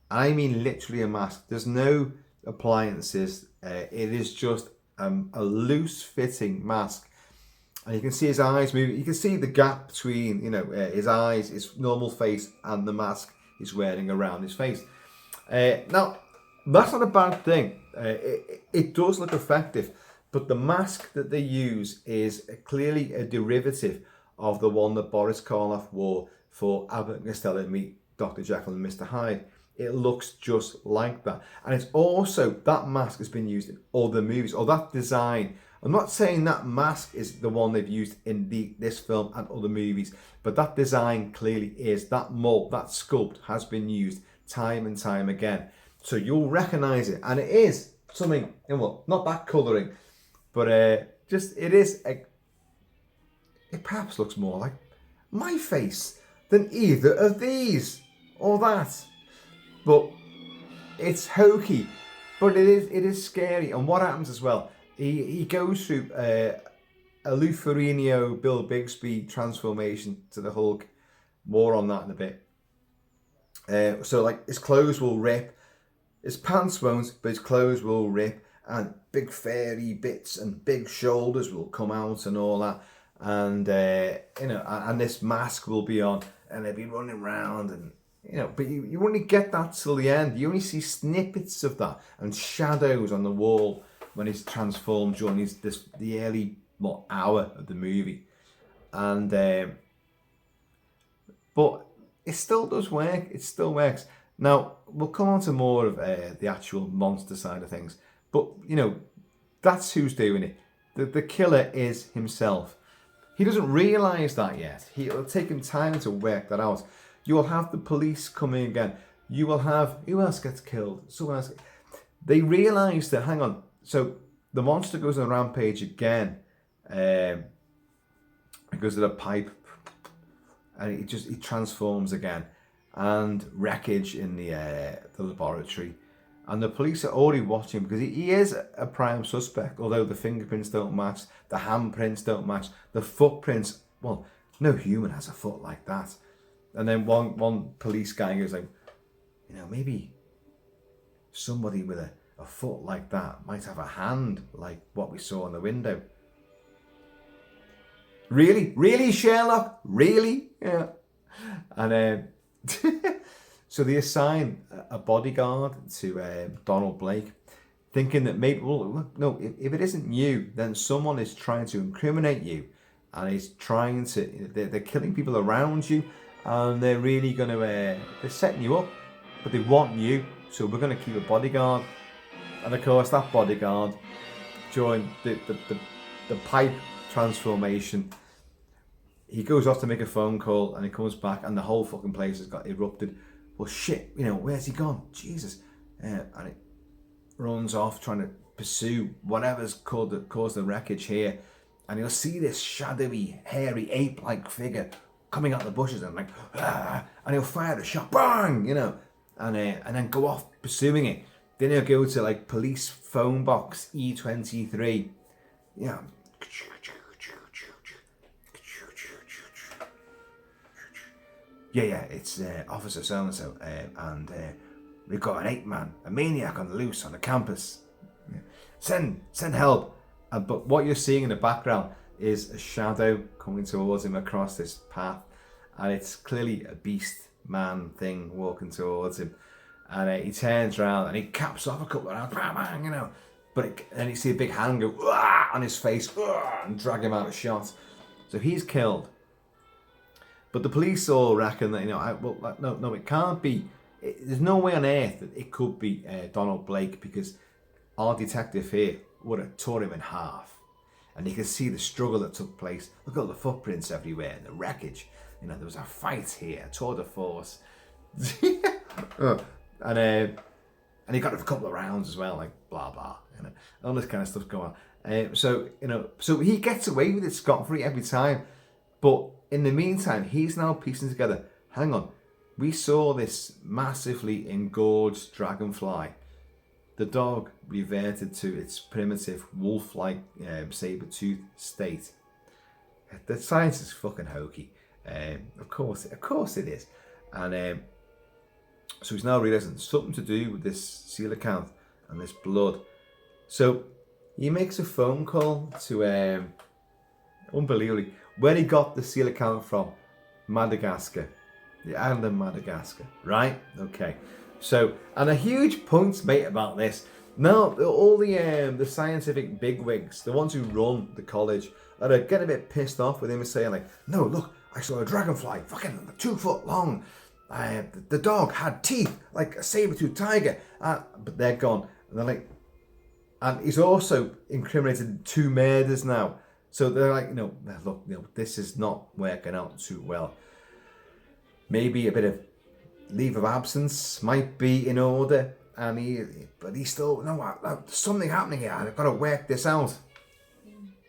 I mean literally a mask. There's no appliances. It is just a loose fitting mask. And you can see his eyes moving. You can see the gap between his eyes, his normal face, and the mask he's wearing around his face. Now, that's not a bad thing. It does look effective. But the mask that they use is clearly a derivative of the one that Boris Karloff wore for Abbott and Costello meet Dr. Jekyll and Mr. Hyde. It looks just like that. And it's also, that mask has been used in other movies, or that design. I'm not saying that mask is the one they've used in this film and other movies, but that design clearly is. That mold, that sculpt has been used time and time again. So you'll recognise it. And it is something, not that colouring, but it perhaps looks more like my face than either of these or that. But it's hokey, but it is scary. And what happens as well, he goes through a Lou Ferrigno, Bill Bixby transformation to the Hulk. More on that in a bit. So like his clothes will rip, his pants won't, but his clothes will rip. And big fairy bits and big shoulders will come out and all that, and and this mask will be on, and they'll be running around, and but you only get that till the end. You only see snippets of that and shadows on the wall when he's transformed during the early hour of the movie, and but it still does work. It still works. Now we'll come on to more of the actual monster side of things. But, that's who's doing it. The killer is himself. He doesn't realise that yet. It'll take him time to work that out. You will have the police coming again. You will have, who else gets killed? Someone else. They realise that, hang on, so the monster goes on a rampage again. It goes to the pipe. And he transforms again. And wreckage in the laboratory. And the police are already watching because he is a prime suspect, although the fingerprints don't match, the handprints don't match, the footprints, well, no human has a foot like that. And then one police guy goes like, maybe somebody with a foot like that might have a hand like what we saw in the window. Really? Really, Sherlock? Really? Yeah. And so they assign a bodyguard to Donald Blake, thinking that maybe, well, no, if it isn't you, then someone is trying to incriminate you, and is trying to, they're killing people around you, and they're really going to, they're setting you up, but they want you, so we're going to keep a bodyguard. And of course, that bodyguard, during the pipe transformation, he goes off to make a phone call, and he comes back, and the whole fucking place has got erupted. Well, shit, where's he gone? Jesus. And it runs off trying to pursue whatever's caused the wreckage here. And you'll see this shadowy, hairy, ape-like figure coming out the bushes, and like, and he'll fire a shot, bang, and then go off pursuing it. Then he'll go to like police phone box E23. Yeah. Yeah, it's Officer so-and-so, and we've got an ape-man, a maniac on the loose on the campus. Yeah. Send help. But what you're seeing in the background is a shadow coming towards him across this path, and it's clearly a beast man thing walking towards him. And he turns around and he caps off a couple of rounds, bang, but then you see a big hand go on his face and drag him out of shot. So he's killed. But the police all reckon that, no, it can't be. There's no way on earth that it could be Donald Blake, because our detective here would have tore him in half. And you can see the struggle that took place. Look at all the footprints everywhere and the wreckage. There was a fight here, a tour de force. And he got a couple of rounds as well, like blah blah, all this kind of stuff going on. So he gets away with it scot-free every time. But in the meantime, he's now piecing together, hang on, we saw this massively engorged dragonfly. The dog reverted to its primitive wolf-like saber-toothed state. The science is fucking hokey. Of course it is. And so he's now realizing something to do with this seal account and this blood. So he makes a phone call to, unbelievably, where he got the seal account from, Madagascar, the island of Madagascar, right? Okay. So, and a huge point made about this. Now, all the scientific bigwigs, the ones who run the college, are getting a bit pissed off with him and saying like, no, look, I saw a dragonfly, fucking 2 foot long. The dog had teeth like a saber-toothed tiger, but they're gone. And they're like, and he's also incriminated 2 murders now. So they're like, look, this is not working out too well. Maybe a bit of leave of absence might be in order. And he's still, something happening here. I've got to work this out.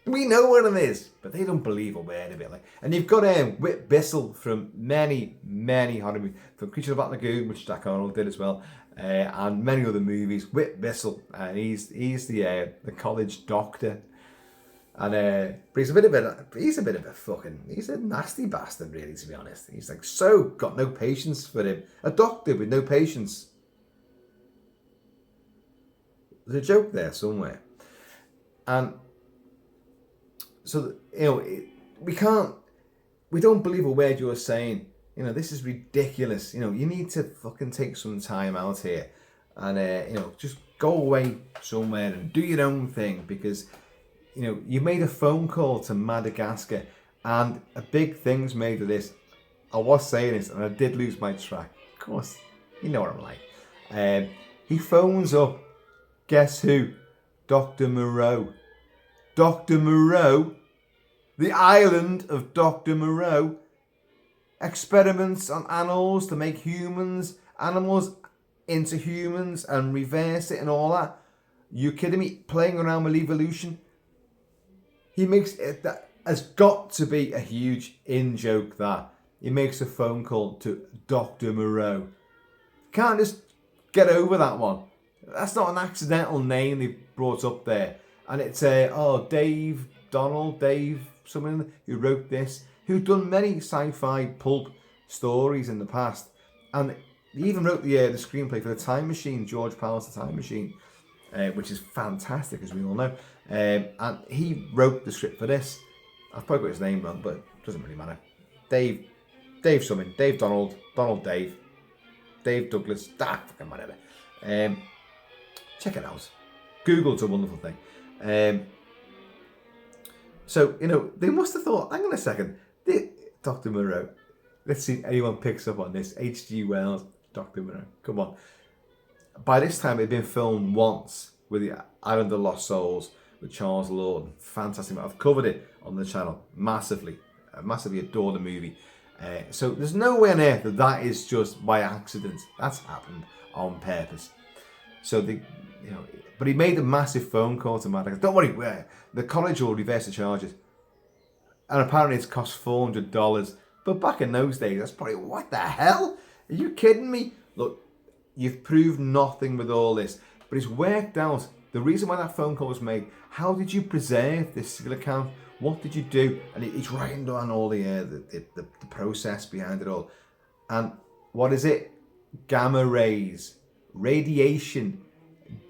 We know what it is, but they don't believe a word of it. And you've got Whit Bissell from many horror movies, from Creature of the Black Lagoon, which Jack Arnold did as well, and many other movies. Whit Bissell, and he's the college doctor, and but he's a bit of a nasty bastard, really, to be honest. He's got no patience for him. A doctor with no patience. There's a joke there somewhere, and. So, we don't believe a word you're saying. This is ridiculous. You need to fucking take some time out here and, just go away somewhere and do your own thing, because, you made a phone call to Madagascar and a big thing's made of this. I was saying this and I did lose my track. Of course, you know what I'm like. He phones up, guess who? Dr. Moreau. Dr. Moreau, the island of Dr. Moreau, experiments on animals to make animals into humans and reverse it and all that. You kidding me? Playing around with evolution. He makes it, that has got to be a huge in-joke that. He makes a phone call to Dr. Moreau. Can't just get over that one. That's not an accidental name they brought up there. And it's Dave, someone who wrote this, who'd done many sci-fi pulp stories in the past. And he even wrote the screenplay for The Time Machine, George Powell's The Time Machine. which is fantastic, as we all know. And he wrote the script for this. I've probably got his name wrong, but it doesn't really matter. Dave something, Dave Donald Dave Douglas, fucking whatever. Check it out. Google's a wonderful thing. So, they must have thought, hang on a second, Dr. Moreau, let's see if anyone picks up on this. H.G. Wells, Dr. Moreau, come on. By this time, it had been filmed once with the Island of Lost Souls with Charles Lawton. Fantastic. I've covered it on the channel massively. I massively adore the movie. So there's no way on earth that is just by accident. That's happened on purpose. So but he made a massive phone call to Matt. Don't worry, the college will reverse the charges. And apparently it's cost $400. But back in those days, that's probably, what the hell? Are you kidding me? Look, you've proved nothing with all this. But it's worked out. The reason why that phone call was made, how did you preserve this seal account? What did you do? And he's writing down all the process behind it all. And what is it? Gamma rays. Radiation.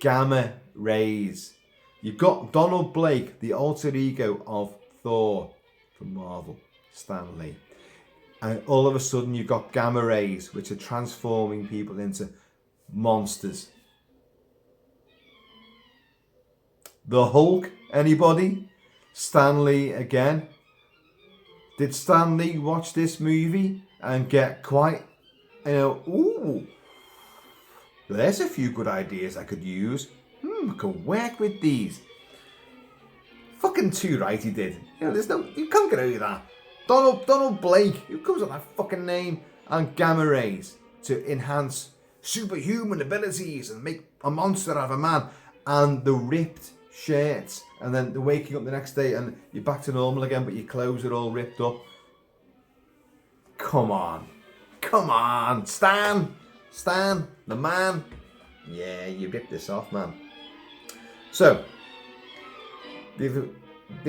Gamma rays. You've got Donald Blake, the alter ego of Thor from Marvel, Stan Lee. And all of a sudden you've got gamma rays, which are transforming people into monsters. The Hulk, anybody? Stan Lee again. Did Stan Lee watch this movie and get quite, ooh, there's a few good ideas I could use. I can work with these. Fucking too right he did. You can't get over that. Donald Blake, who comes with that fucking name, and gamma rays to enhance superhuman abilities and make a monster out of a man, and the ripped shirts, and then the waking up the next day and you're back to normal again, but your clothes are all ripped up. Come on, Stan, the man. Yeah, you ripped this off, man. So they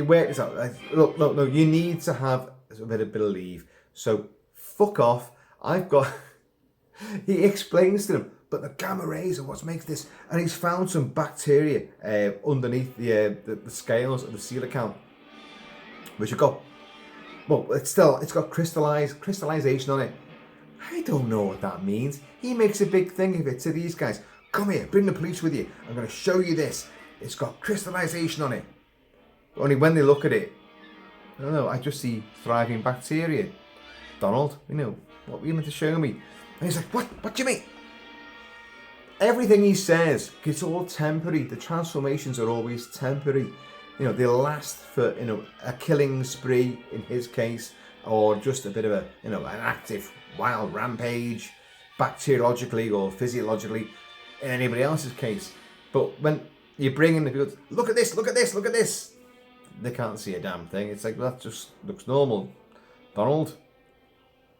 work this out. Look, you need to have a bit of belief. So fuck off. He explains to them, but the gamma rays are what makes this, and he's found some bacteria underneath the scales of the coelacanth, which have got, it's got crystallization on it. I don't know what that means. He makes a big thing of it to these guys. Come here, bring the police with you. I'm going to show you this. It's got crystallization on it. Only when they look at it, I don't know, I just see thriving bacteria. Donald, what were you meant to show me? And he's like, what do you mean? Everything he says, it's all temporary. The transformations are always temporary. They last for, a killing spree in his case, or just a bit of an active wild rampage, bacteriologically or physiologically, in anybody else's case. But when you bring in the people, look at this, they can't see a damn thing. It's like, well, that just looks normal. Donald,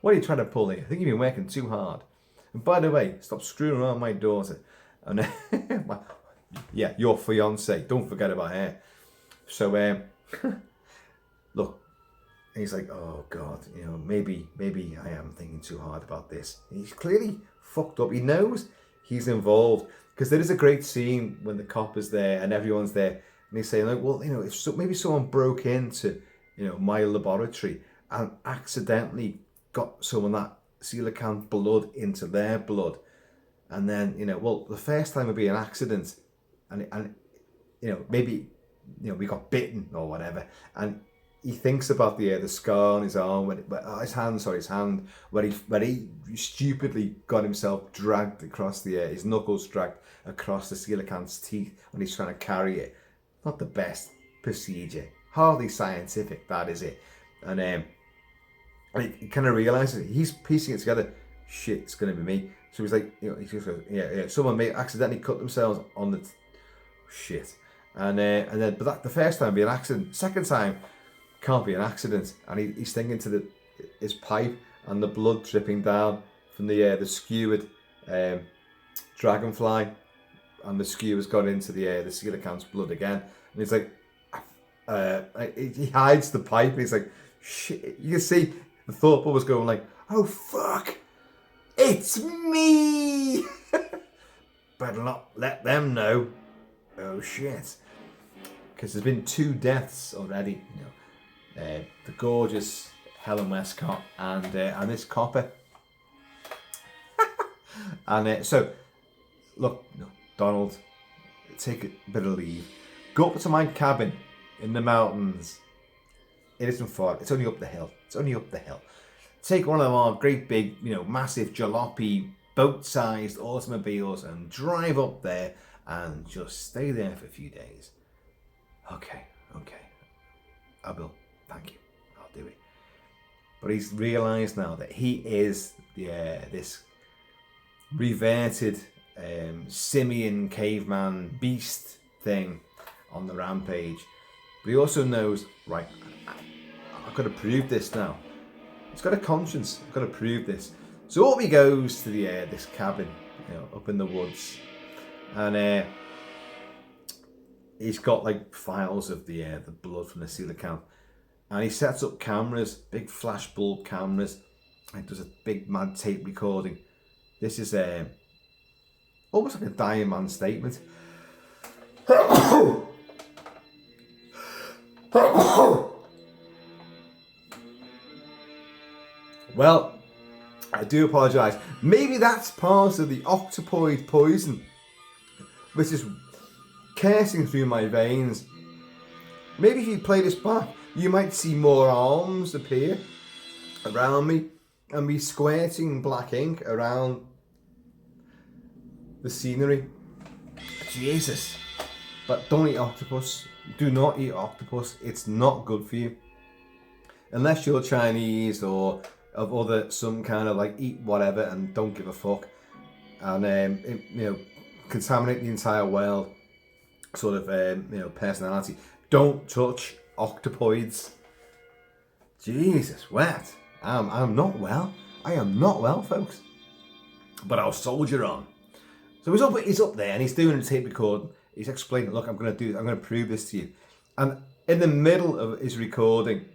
what are you trying to pull here? I think you've been working too hard. And by the way, stop screwing around my daughter. And yeah, your fiance. Don't forget about her. So look, he's like, oh God, maybe I am thinking too hard about this. He's clearly fucked up. He knows he's involved, because there is a great scene when the cop is there and everyone's there, and he's saying, like, well, if maybe someone broke into, my laboratory and accidentally got some of that coelacanth blood into their blood, and then the first time would be an accident, and maybe we got bitten or whatever, and he thinks about the scar on his arm, his hand, where he stupidly got himself dragged across his knuckles dragged across the coelacanth's teeth when he's trying to carry it. Not the best procedure, hardly scientific, that is it. And he kind of realizes he's piecing it together. Shit, it's gonna be me. So he's like, he just goes, yeah. Someone may accidentally cut themselves on the shit, and then but the first time be an accident. Second time can't be an accident, and he's thinking to his pipe and the blood dripping down from the skewered dragonfly, and the skewer's got into the coelacanth's blood again, and he's like, he hides the pipe, and he's like, shit. You can see the thought bubble was going like, oh fuck, it's me. Better not let them know. oh shit. Because there's been 2 deaths already. The gorgeous Helen Westcott and this copper. And so, look, Donald, take a bit of leave. Go up to my cabin in the mountains. It isn't far. It's only up the hill. Take one of our great big, massive jalopy, boat-sized automobiles and drive up there and just stay there for a few days. Okay. I will. Thank you. I'll do it. But he's realised now that he is this reverted simian caveman beast thing on the rampage. But he also knows, right, I've got to prove this now. He's got a conscience. I've got to prove this. So up he goes to this cabin, up in the woods, and he's got like files of the blood from the coelacanth, and he sets up cameras, big flash bulb cameras, and does a big mad tape recording. This is almost like a dying man statement. Well, I do apologise. Maybe that's part of the octopoid poison, which is coursing through my veins. Maybe if you play this back, you might see more arms appear around me and be squirting black ink around the scenery. Jesus. But don't eat octopus. Do not eat octopus. It's not good for you. Unless you're Chinese or of other some kind of like eat whatever and don't give a fuck and contaminate the entire world sort of personality. Don't touch octopoids. Jesus, wet. I'm not well. I am not well, folks. But I'll soldier on. So he's up there and he's doing a tape recording. He's explaining, look, I'm going to prove this to you. And in the middle of his recording,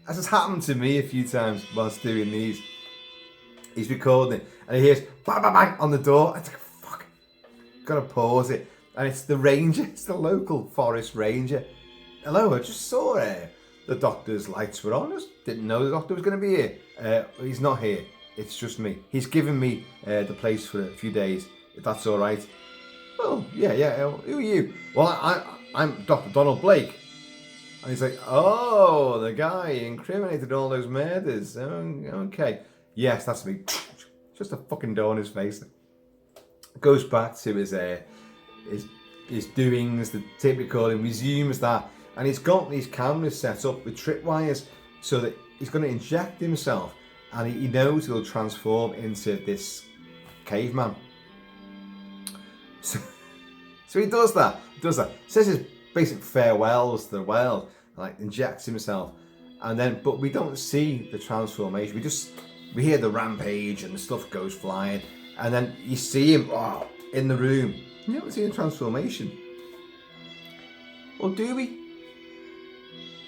as has happened to me a few times whilst doing these, he's recording and he hears bang, bang, bang on the door. It's like, fuck, gotta pause it. And it's the ranger, it's the local forest ranger. Hello, I just saw the doctor's lights were on. I just didn't know the doctor was going to be here. He's not here. It's just me. He's given me the place for a few days, if that's all right. Well, yeah. Who are you? Well, I'm Dr. Donald Blake. And he's like, oh, the guy incriminated all those murders. Okay. Yes, that's me. Just a fucking door in his face. Goes back to his doings, the tape recording, resumes that. And he's got these cameras set up with tripwires so that he's going to inject himself and he knows he'll transform into this caveman. So he does that. Says his basic farewells to the world, like injects himself, and then but we don't see the transformation. We hear the rampage and the stuff goes flying, and then you see him in the room. You don't see the transformation. Or do we?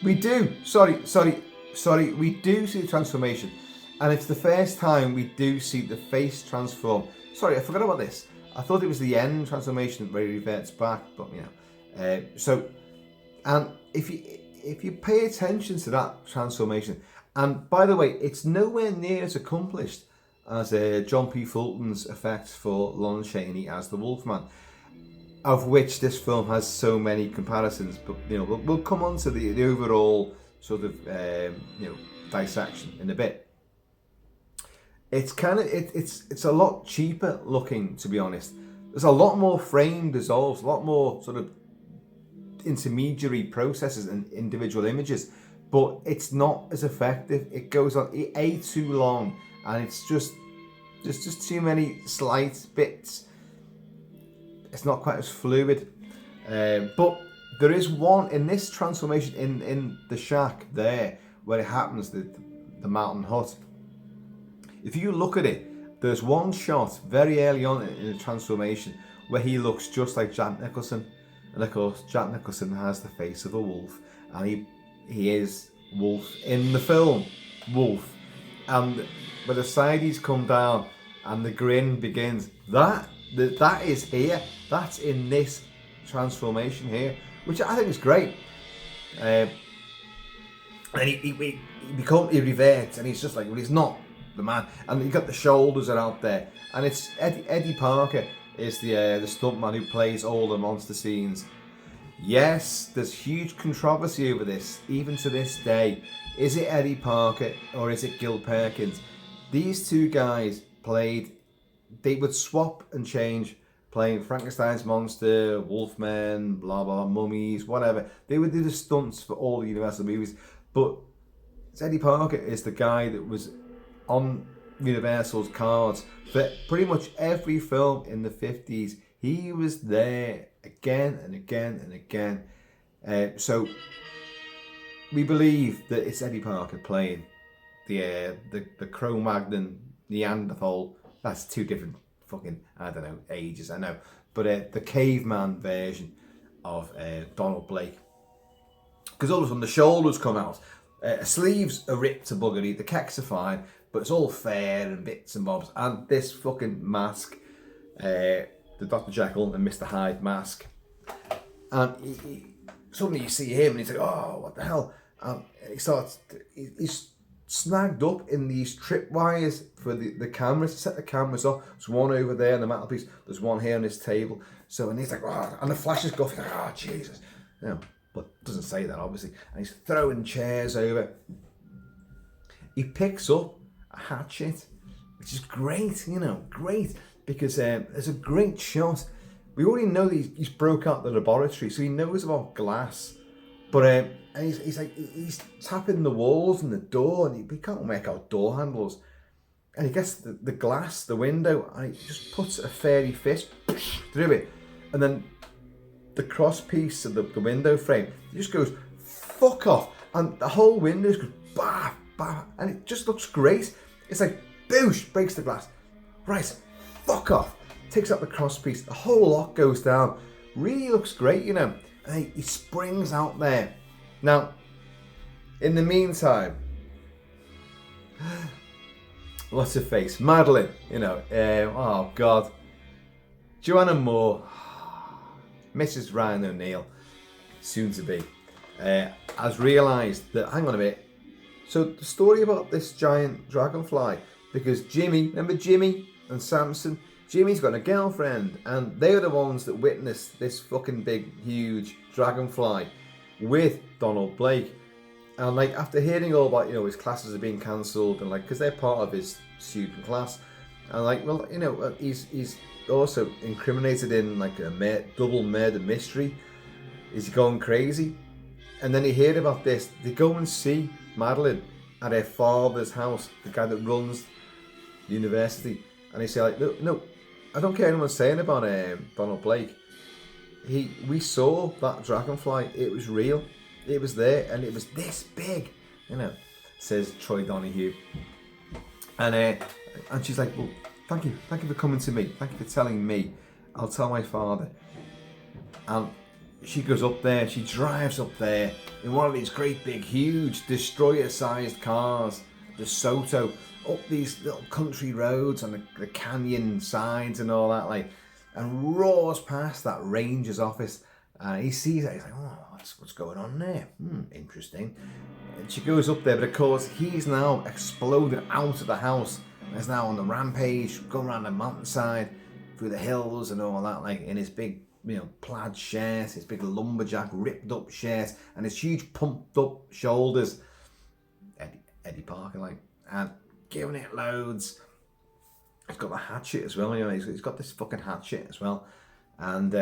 We do. Sorry. We do see the transformation, and it's the first time we do see the face transform. Sorry, I forgot about this. I thought it was the end transformation where he reverts back, but so, and if you pay attention to that transformation, and by the way, it's nowhere near as accomplished as John P. Fulton's effects for Lon Chaney as the Wolfman, of which this film has so many comparisons. But we'll come on to the overall sort of dissection in a bit. It's it's a lot cheaper looking, to be honest. There's a lot more frame dissolves, a lot more sort of intermediary processes and individual images, but it's not as effective. It goes on too long, and there's just too many slight bits. It's not quite as fluid, but there is one in this transformation in the shack there where it happens, the mountain hut. If you look at it, there's one shot very early on in the transformation where he looks just like Jack Nicholson. And of course, Jack Nicholson has the face of a wolf, and he is Wolf in the film, Wolf. And when the sides come down and the grin begins, that is here. That's in this transformation here, which I think is great. And he reverts, and he's just like, well, he's not the man. And you got the shoulders are out there, and it's Eddie Parker is the stuntman who plays all the monster scenes. Yes, there's huge controversy over this, even to this day. Is it Eddie Parker or is it Gil Perkins? These two guys they would swap and change, playing Frankenstein's monster, Wolfman, blah blah, mummies, whatever. They would do the stunts for all the Universal movies, but Eddie Parker is the guy that was on Universal's cards for pretty much every film in the 50s. He was there again and again and again. So we believe that it's Eddie Parker playing the Cro-Magnon Neanderthal. That's two different fucking, I don't know, ages, I know. But the caveman version of Donald Blake. Because all of a sudden the shoulders come out. Sleeves are ripped to buggery, the kecks are fine, but it's all fair and bits and bobs. And this fucking mask, the Dr. Jekyll and Mr. Hyde mask. And suddenly you see him and he's like, oh, what the hell? And he's snagged up in these tripwires for the cameras, to set the cameras up. There's one over there on the mantelpiece, there's one here on this table. So, and he's like, oh, and the flash is guffing, like, oh, Jesus. You know, but doesn't say that, obviously. And he's throwing chairs over. He picks up a hatchet, which is great, you know, great. Because there's a great shot. We already know that he's broke out the laboratory, so he knows about glass. But and he's like, he's tapping the walls and the door, and he can't make out door handles. And he gets the glass, the window, and he just puts a fairy fist through it. And then the cross piece of the window frame, he just goes, fuck off. And the whole window just goes, bah, bah. And it just looks great. It's like, boosh, breaks the glass. Right, fuck off. Takes out the cross piece, the whole lot goes down. Really looks great, you know. And he springs out there. Now, in the meantime, what's her face? Madeline, you know. Oh, God. Joanna Moore, Mrs. Ryan O'Neill, soon to be, has realised that, hang on a bit. So the story about this giant dragonfly, because Jimmy, remember Jimmy and Samson? Jimmy's got a girlfriend, and they are the ones that witnessed this fucking big, huge dragonfly with Donald Blake. And like, after hearing all about, you know, his classes are being cancelled, and like, because they're part of his student class, and like, well, you know, he's also incriminated in like a double murder mystery. Is he going crazy? And then he heard about this. They go and see Madeline at her father's house, the guy that runs the university, and they say like, no, I don't care what anyone's saying about Donald Blake. We saw that dragonfly. It was real. It was there, and it was this big, you know, says Troy Donahue. And she's like, well, thank you for coming to me. Thank you for telling me. I'll tell my father. And she goes up there. She drives up there in one of these great big, huge, destroyer-sized cars, the Soto, up these little country roads and the canyon sides and all that, like, and roars past that ranger's office. He sees it. He's like, oh, what's going on there? Interesting. And she goes up there, but of course he's now exploded out of the house and is now on the rampage, going around the mountainside, through the hills and all that, like in his big, you know, plaid shirt, his big lumberjack ripped up shirt, and his huge pumped up shoulders. Eddie Parker, like, and giving it loads. He's got the hatchet as well, you know, he's got this fucking hatchet as well. And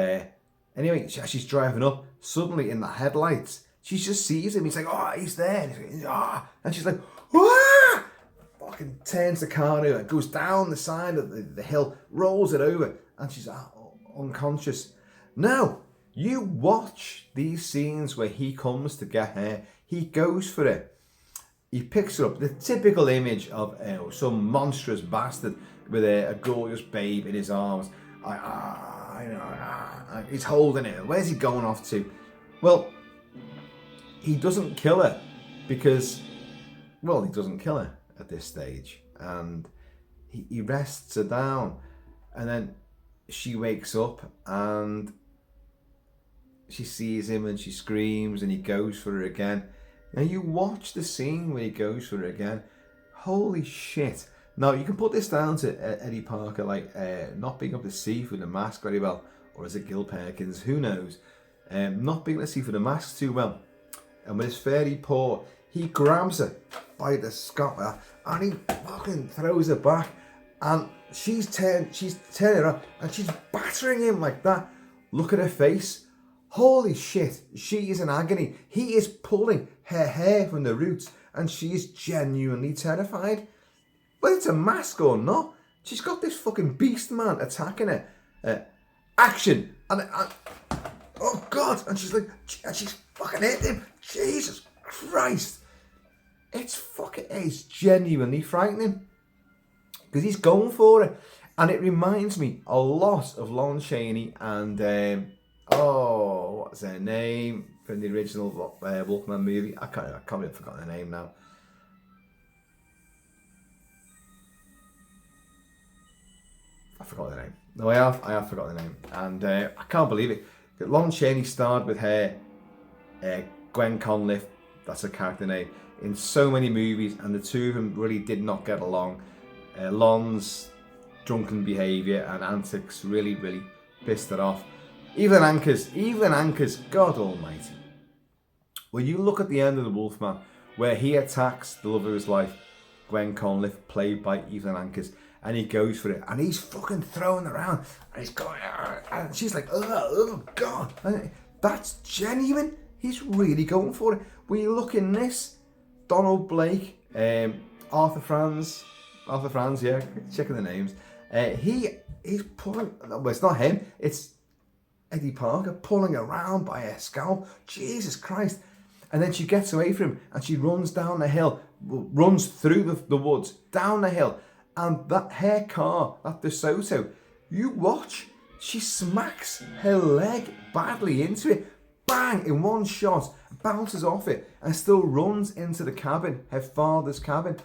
anyway, as she's driving up, suddenly in the headlights, she just sees him. He's like, oh, he's there. And, he's like, oh. And she's like, ah! Fucking turns the car over, goes down the side of the hill, rolls it over, and she's unconscious. Now, you watch these scenes where he comes to get her, he goes for it. He picks her up, the typical image of some monstrous bastard with a gorgeous babe in his arms. He's holding it. Where's he going off to? Well, he doesn't kill her because, well, he doesn't kill her at this stage. And he rests her down. And then she wakes up and she sees him and she screams and he goes for her again. Now you watch the scene where he goes for her again. Holy shit. Now you can put this down to Eddie Parker, like not being able to see through the mask very well. Or is it Gil Perkins? Who knows? Not being able to see through the mask too well. And with his fairy paw, he grabs her by the scalp and he fucking throws her back. And she's turning around and she's battering him like that. Look at her face. Holy shit, she is in agony. He is pulling her hair from the roots and she is genuinely terrified. Whether it's a mask or not, she's got this fucking beast man attacking her. Action! And oh God! And she's like, and she's fucking hit him. Jesus Christ! It's genuinely frightening because he's going for it, and it reminds me a lot of Lon Chaney and what's her name from the original Wolfman movie? I can't have forgotten her name now. I forgot the name. No, I have forgotten the name, and I can't believe it. Lon Chaney starred with her, Gwen Conliffe, that's her character name, in so many movies, and the two of them really did not get along. Lon's drunken behaviour and antics really pissed her off. Evelyn Ankers, God almighty. When you look at the end of The Wolfman, where he attacks the love of his life, Gwen Conliffe, played by Evelyn Ankers, and he goes for it, and he's fucking throwing around, and he's going, and she's like, oh God. And that's genuine. He's really going for it. When you look in this, Donald Blake, Arthur Franz, yeah, checking the names. He's pulling, well, it's not him, it's Eddie Parker pulling around by her scalp. Jesus Christ. And then she gets away from him and she runs down the hill, runs through the woods, down the hill. And that her car, that DeSoto, you watch, she smacks her leg badly into it. Bang, in one shot, bounces off it and still runs into the cabin, her father's cabin.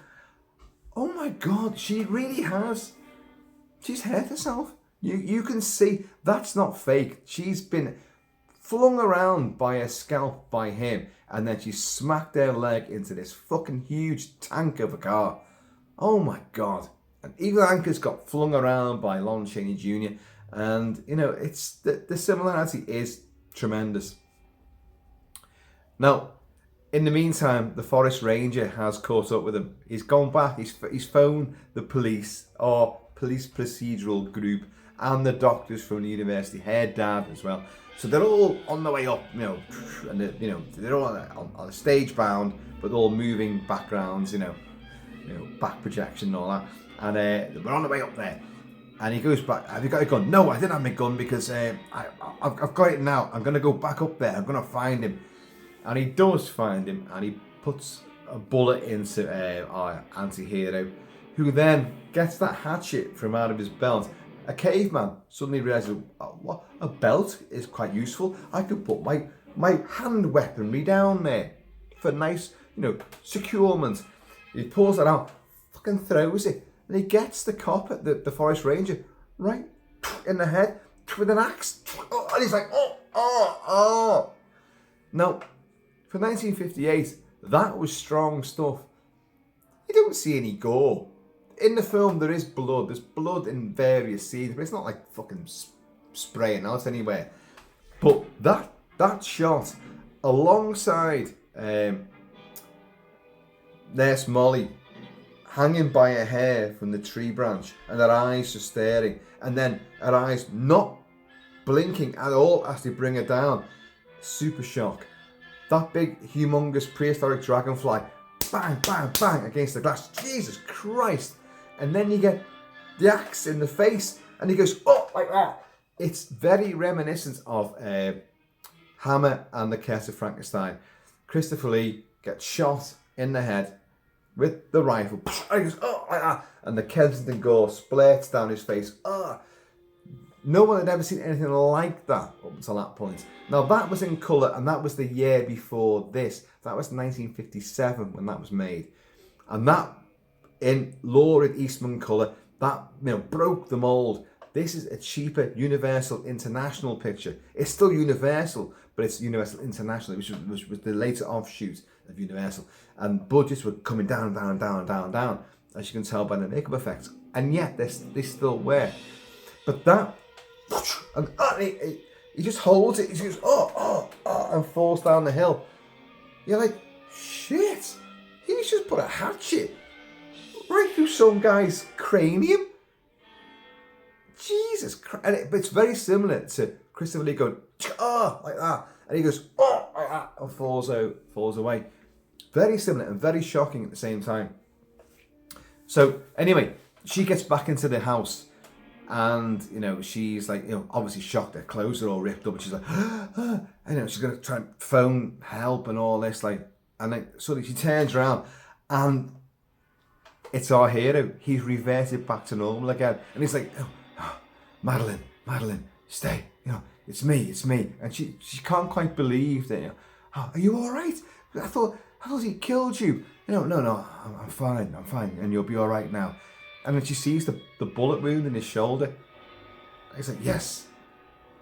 Oh my God, she really has. She's hurt herself. You can see that's not fake. She's been flung around by her scalp by him, and then she smacked her leg into this fucking huge tank of a car. Oh my God. And Evelyn Ankers got flung around by Lon Chaney Jr. And, you know, it's the similarity is tremendous. Now, in the meantime, the forest ranger has caught up with him. He's gone back. He's phoned the police, or police procedural group, and the doctors from the university, her dad as well. So they're all on the way up, you know, and they're all on a stage bound, but all moving backgrounds, you know, back projection and all that. And we're on the way up there. And he goes back, have you got your gun? No, I didn't have my gun because I've got it now. I'm going to go back up there. I'm going to find him. And he does find him, and he puts a bullet into our anti-hero, who then gets that hatchet from out of his belt. A caveman suddenly realizes, what, a belt is quite useful. I could put my hand weaponry down there for nice, securement. He pulls that out, fucking throws it, and he gets the cop, the forest ranger, right in the head with an axe. And he's like, oh. Now, for 1958, that was strong stuff. You don't see any gore. In the film, there is blood. There's blood in various scenes, but it's not like fucking spraying out anywhere. But that shot, alongside Nurse Molly hanging by her hair from the tree branch, and her eyes just staring, and then her eyes not blinking at all as they bring her down. Super shock. That big, humongous, prehistoric dragonfly, bang, bang, bang against the glass. Jesus Christ. And then you get the axe in the face, and he goes, oh, like that. It's very reminiscent of Hammer and the Curse of Frankenstein. Christopher Lee gets shot in the head with the rifle, and he goes, oh, like that. And the Kensington gore splurts down his face. Oh. No one had ever seen anything like that up until that point. Now, that was in colour, and that was the year before this. That was 1957 when that was made. And that, in lurid Eastman colour, that broke the mould. This is a cheaper Universal International picture. It's still Universal, but it's Universal International, which was the later offshoot of Universal. And budgets were coming down, down, down, down, down, as you can tell by the makeup effects. And yet they still were. But that, and he just holds it. He goes, and falls down the hill. You're like, shit, he's just put a hatchet right through some guy's cranium. Jesus Christ. But it's very similar to Christopher Lee going, like that. And he goes, like that, and falls away. Very similar and very shocking at the same time. So anyway, she gets back into the house, and she's like, obviously shocked. Her clothes are all ripped up, and she's like, she's gonna try and phone help and all this, like, and then suddenly she turns around, and it's our hero. He's reverted back to normal again, and he's like, Madeline, stay. It's me. And she can't quite believe that. Are you all right? I thought he killed you. No, I'm fine, and you'll be all right now. And then she sees the bullet wound in his shoulder. He's like, yes,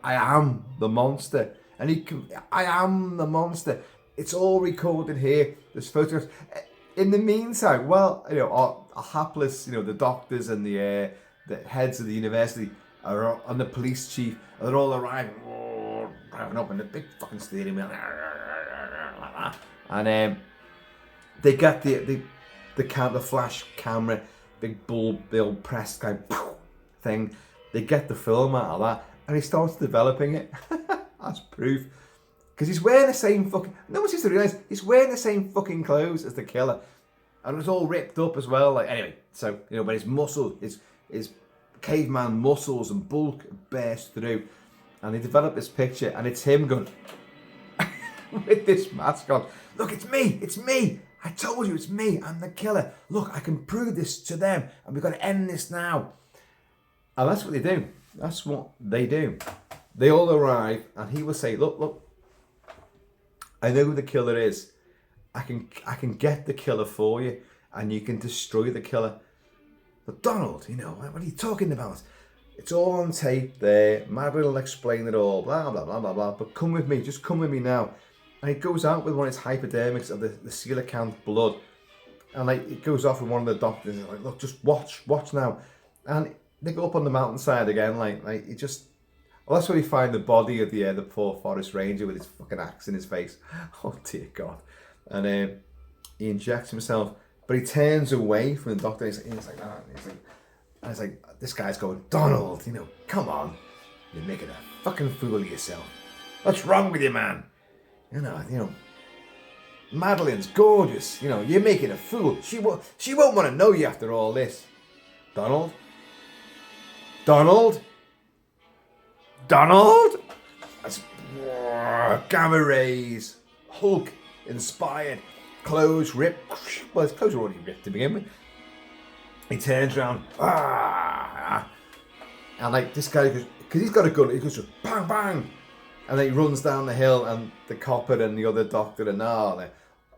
I am the monster. And I am the monster. It's all recorded here. There's photographs. In the meantime, well, our hapless, the doctors and the heads of the university and the police chief, they're all driving up in the big fucking steering wheel, and they get the flash camera, big bulb, the old press kind of thing. They get the film out of that, and he starts developing it. That's proof, because he's wearing the same fucking. No one seems to realise he's wearing the same fucking clothes as the killer, and it's all ripped up as well. Like anyway, so but his muscle, his caveman muscles and bulk burst through, and they develop this picture, and it's him going with this mask on. Look, it's me. I told you, it's me. I'm the killer. Look, I can prove this to them, and we've got to end this now. And that's what they do. That's what they do. They all arrive, and he will say, look, I know who the killer is. I can get the killer for you, and you can destroy the killer. But Donald, what are you talking about? It's all on tape there. Madeline will explain it all, blah, blah, blah, blah, blah. But come with me, just come with me now. And he goes out with one of his hypodermics of the coelacanth blood. And it goes off with one of the doctors. And look, just watch now. And they go up on the mountainside again, he just. Well, that's where he find the body of the poor forest ranger with his fucking axe in his face. Oh dear God! And he injects himself, but he turns away from the doctor. He's like that. And he's like, this guy's going, Donald, come on, you're making a fucking fool of yourself. What's wrong with you, man? Madeline's gorgeous. You're making a fool. She won't want to know you after all this. Donald. That's gamma rays. Hulk inspired. Clothes ripped. Well, his clothes were already ripped to begin with. He turns around. And this guy goes, because he's got a gun. He goes bang bang. And then he runs down the hill, and the copper and the other doctor and they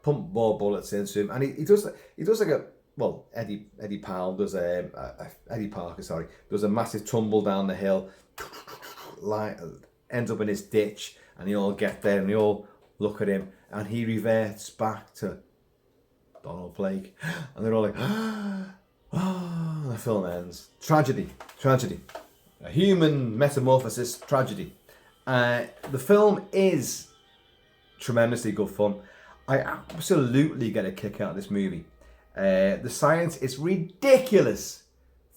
pump more bullets into him. And he does like a, well, Eddie Powell does Eddie Parker, sorry, does a massive tumble down the hill, ends up in his ditch, and they all get there and they all look at him, and he reverts back to Donald Blake, and they're all like, and the film ends. Tragedy. A human metamorphosis tragedy. The film is tremendously good fun. I absolutely get a kick out of this movie. The science is ridiculous.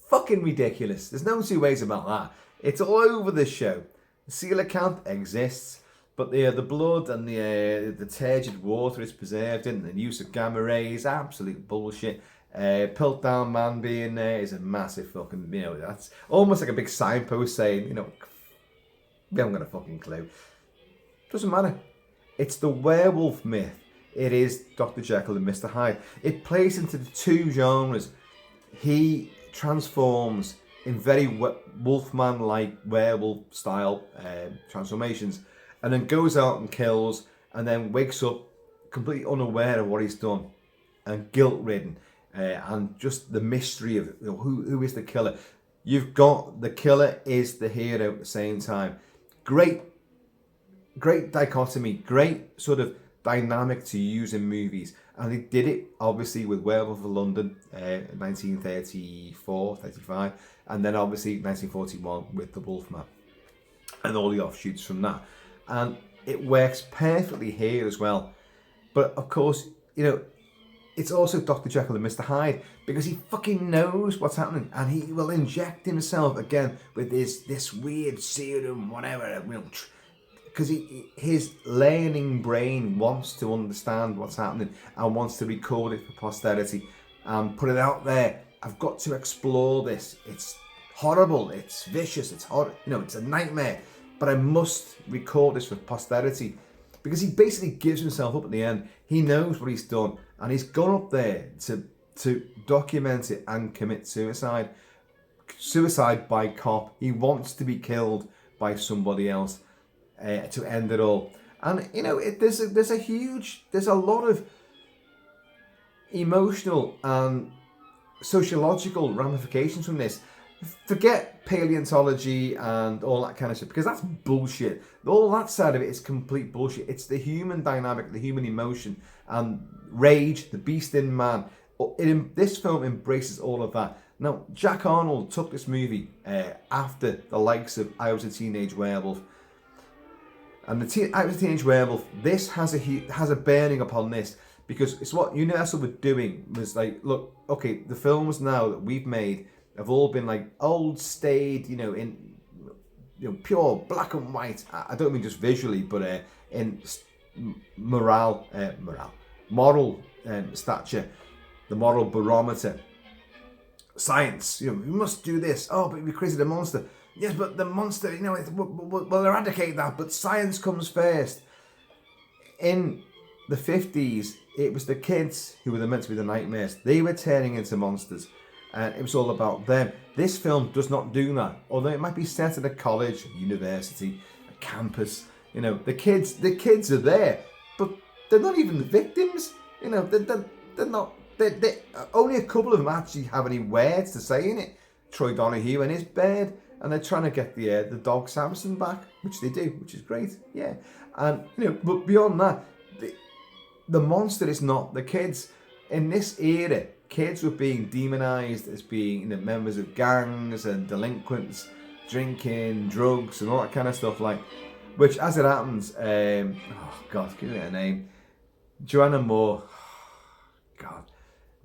Fucking ridiculous. There's no two ways about that. It's all over the show. The coelacanth exists, but the blood and the turgid water is preserved in, the use of gamma rays, absolute bullshit. Piltdown Man being there is a massive fucking, that's almost like a big signpost saying, we haven't got a fucking clue. Doesn't matter. It's the werewolf myth. It is Dr. Jekyll and Mr. Hyde. It plays into the two genres. He transforms in very Wolfman-like werewolf-style transformations, and then goes out and kills, and then wakes up completely unaware of what he's done, and guilt-ridden, and just the mystery of who is the killer. You've got the killer is the hero at the same time. Great great dichotomy, great sort of dynamic to use in movies. And they did it, obviously, with Werewolf of London, 1934, 35, and then obviously 1941 with The Wolfman, and all the offshoots from that. And it works perfectly here as well. But of course, you know, it's also Dr. Jekyll and Mr. Hyde, because he fucking knows what's happening, and he will inject himself again with this weird serum, whatever, because his learning brain wants to understand what's happening and wants to record it for posterity and put it out there. I've got to explore this. It's horrible. It's vicious. It's horrible. You know, it's a nightmare. But I must record this for posterity, because he basically gives himself up at the end. He knows what he's done, and he's gone up there to document it and commit suicide. Suicide by cop. He wants to be killed by somebody else to end it all. And you know, there's a lot of emotional and sociological ramifications from this. Forget paleontology and all that kind of stuff, because that's bullshit. All that side of it is complete bullshit. It's the human dynamic, the human emotion, and rage, the beast in man. This film embraces all of that. Now, Jack Arnold took this movie after the likes of I Was a Teenage Werewolf. And I Was a Teenage Werewolf, this has a bearing upon this, because it's what Universal were doing, was like, look, okay, the films now that we've made have all been like old, staid, in pure black and white. I don't mean just visually, but in moral stature, the moral barometer, science. We must do this. Oh, but we created a monster. Yes, but the monster, we'll eradicate that. But science comes first. In the 50s, it was the kids who were meant to be the nightmares. They were turning into monsters. And it was all about them. This film does not do that. Although it might be set at a college, a university, a campus. The kids are there, but they're not even the victims. They're not. Only a couple of them actually have any words to say in it. Troy Donahue and his bed, and they're trying to get the dog Samson back, which they do, which is great. Yeah, and but beyond that, the monster is not the kids. In this era, kids were being demonized as being members of gangs and delinquents, drinking, drugs, and all that kind of stuff. Which, as it happens, oh God, give me a name, Joanna Moore, God,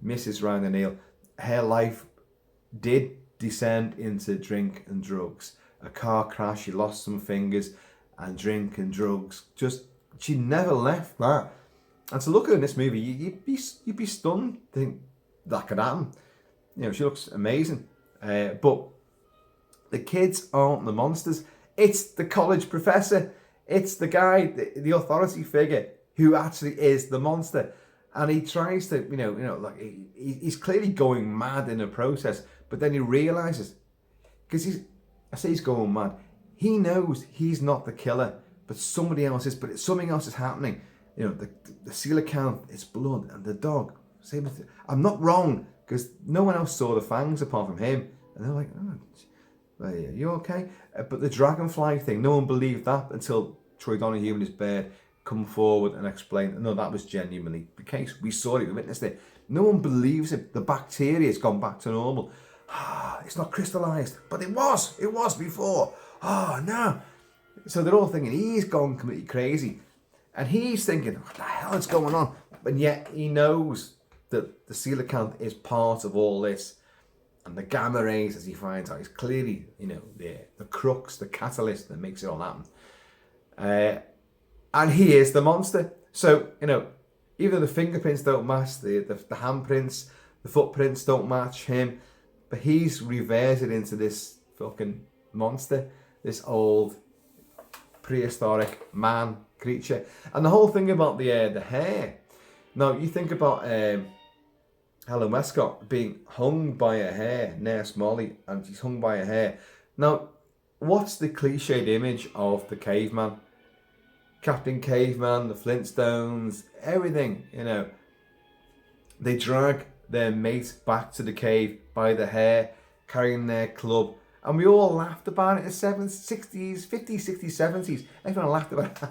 Mrs. Ryan O'Neill, her life did descend into drink and drugs. A car crash, she lost some fingers, and drink and drugs. She never left that. And to look at her in this movie, you'd be stunned to think that could happen. She looks amazing. But the kids aren't the monsters. It's the college professor. It's the guy, the authority figure, who actually is the monster. And he tries to, he's clearly going mad in the process. But then he realizes, because he's going mad. He knows he's not the killer, but somebody else is. But something else is happening. The coelacanth, its blood, and the dog. Same thing. I'm not wrong, because no one else saw the fangs apart from him. And they're like, oh, are you okay? But the dragonfly thing, no one believed that until Troy Donahue and his bear come forward and explain, no, that was genuinely the case. We saw it, we witnessed it. No one believes it. The bacteria has gone back to normal. It's not crystallized, but it was before. Oh, no. So they're all thinking he's gone completely crazy. And he's thinking, what the hell is going on? And yet he knows that the coelacanth is part of all this. And the gamma rays, as he finds out, is clearly, the crux, the catalyst that makes it all happen. And he is the monster. So, even though the fingerprints don't match, the handprints, the footprints don't match him, but he's reverted into this fucking monster, this old prehistoric man creature. And the whole thing about the hair. Now, you think about Helen Westcott being hung by her hair, Nurse Molly, and she's hung by her hair. Now, what's the cliched image of the caveman? Captain Caveman, the Flintstones, everything, They drag their mate back to the cave by the hair, carrying their club, And we all laughed about it in the 60s, 50s, 60s, 70s. Everyone laughed about it.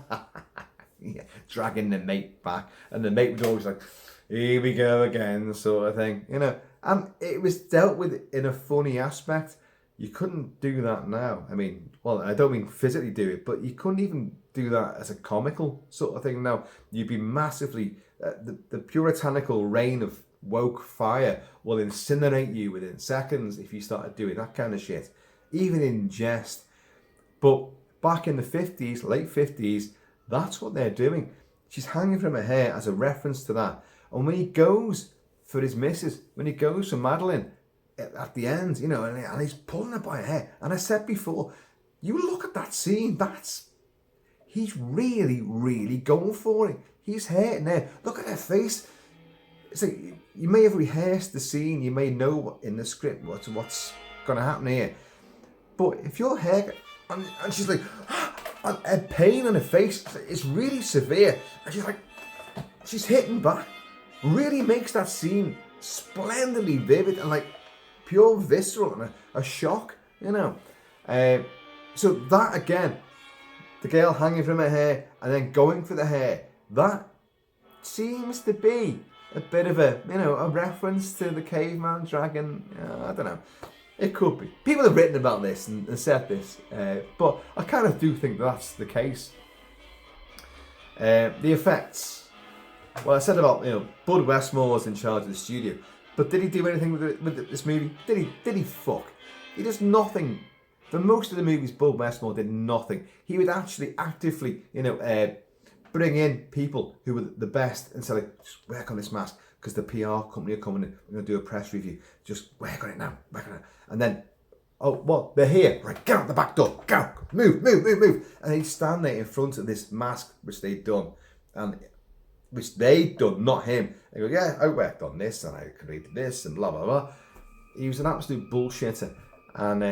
Yeah, dragging the mate back. And the mate was always like, here we go again, sort of thing. You know, and it was dealt with in a funny aspect. You couldn't do that now. I mean, well, I don't mean physically do it, but you couldn't even do that as a comical sort of thing now. You'd be massively... the puritanical reign of woke fire will incinerate you within seconds if you started doing that kind of shit, even in jest. But back in the 50s, late 50s, that's what they're doing. She's hanging from her hair as a reference to that. And when he goes for his missus, when he goes for Madeline at the end, you know, and he's pulling her by her hair. And I said before, you look at that scene, he's really, really going for it. He's hurting her. Look at her face. It's like you may have rehearsed the scene. You may know in the script what's going to happen here. But if your hair... And she's like... And her pain on her face is really severe. And she's like... She's hitting back. Really makes that scene splendidly vivid and like pure visceral and a shock, you know. So that again... The girl hanging from her hair and then going for the hair... That seems to be a bit of a, you know, a reference to the caveman dragon. I don't know. It could be. People have written about this and said this, but I kind of do think that's the case. The effects. Well, I said about, you know, Bud Westmore's in charge of the studio, but did he do anything with this movie? Did he fuck? He does nothing. For most of the movies, Bud Westmore did nothing. He would actually actively, you know, bring in people who were the best and say, like, just work on this mask because the PR company are coming in. We're going to do a press review. Just work on it now. Work on it. And then, oh, well, they're here. Right, get out the back door. Go. Move. And he'd stand there in front of this mask, which they'd done. And which they'd done, not him. They go, yeah, I worked on this and I created this and blah, blah, blah. He was an absolute bullshitter. And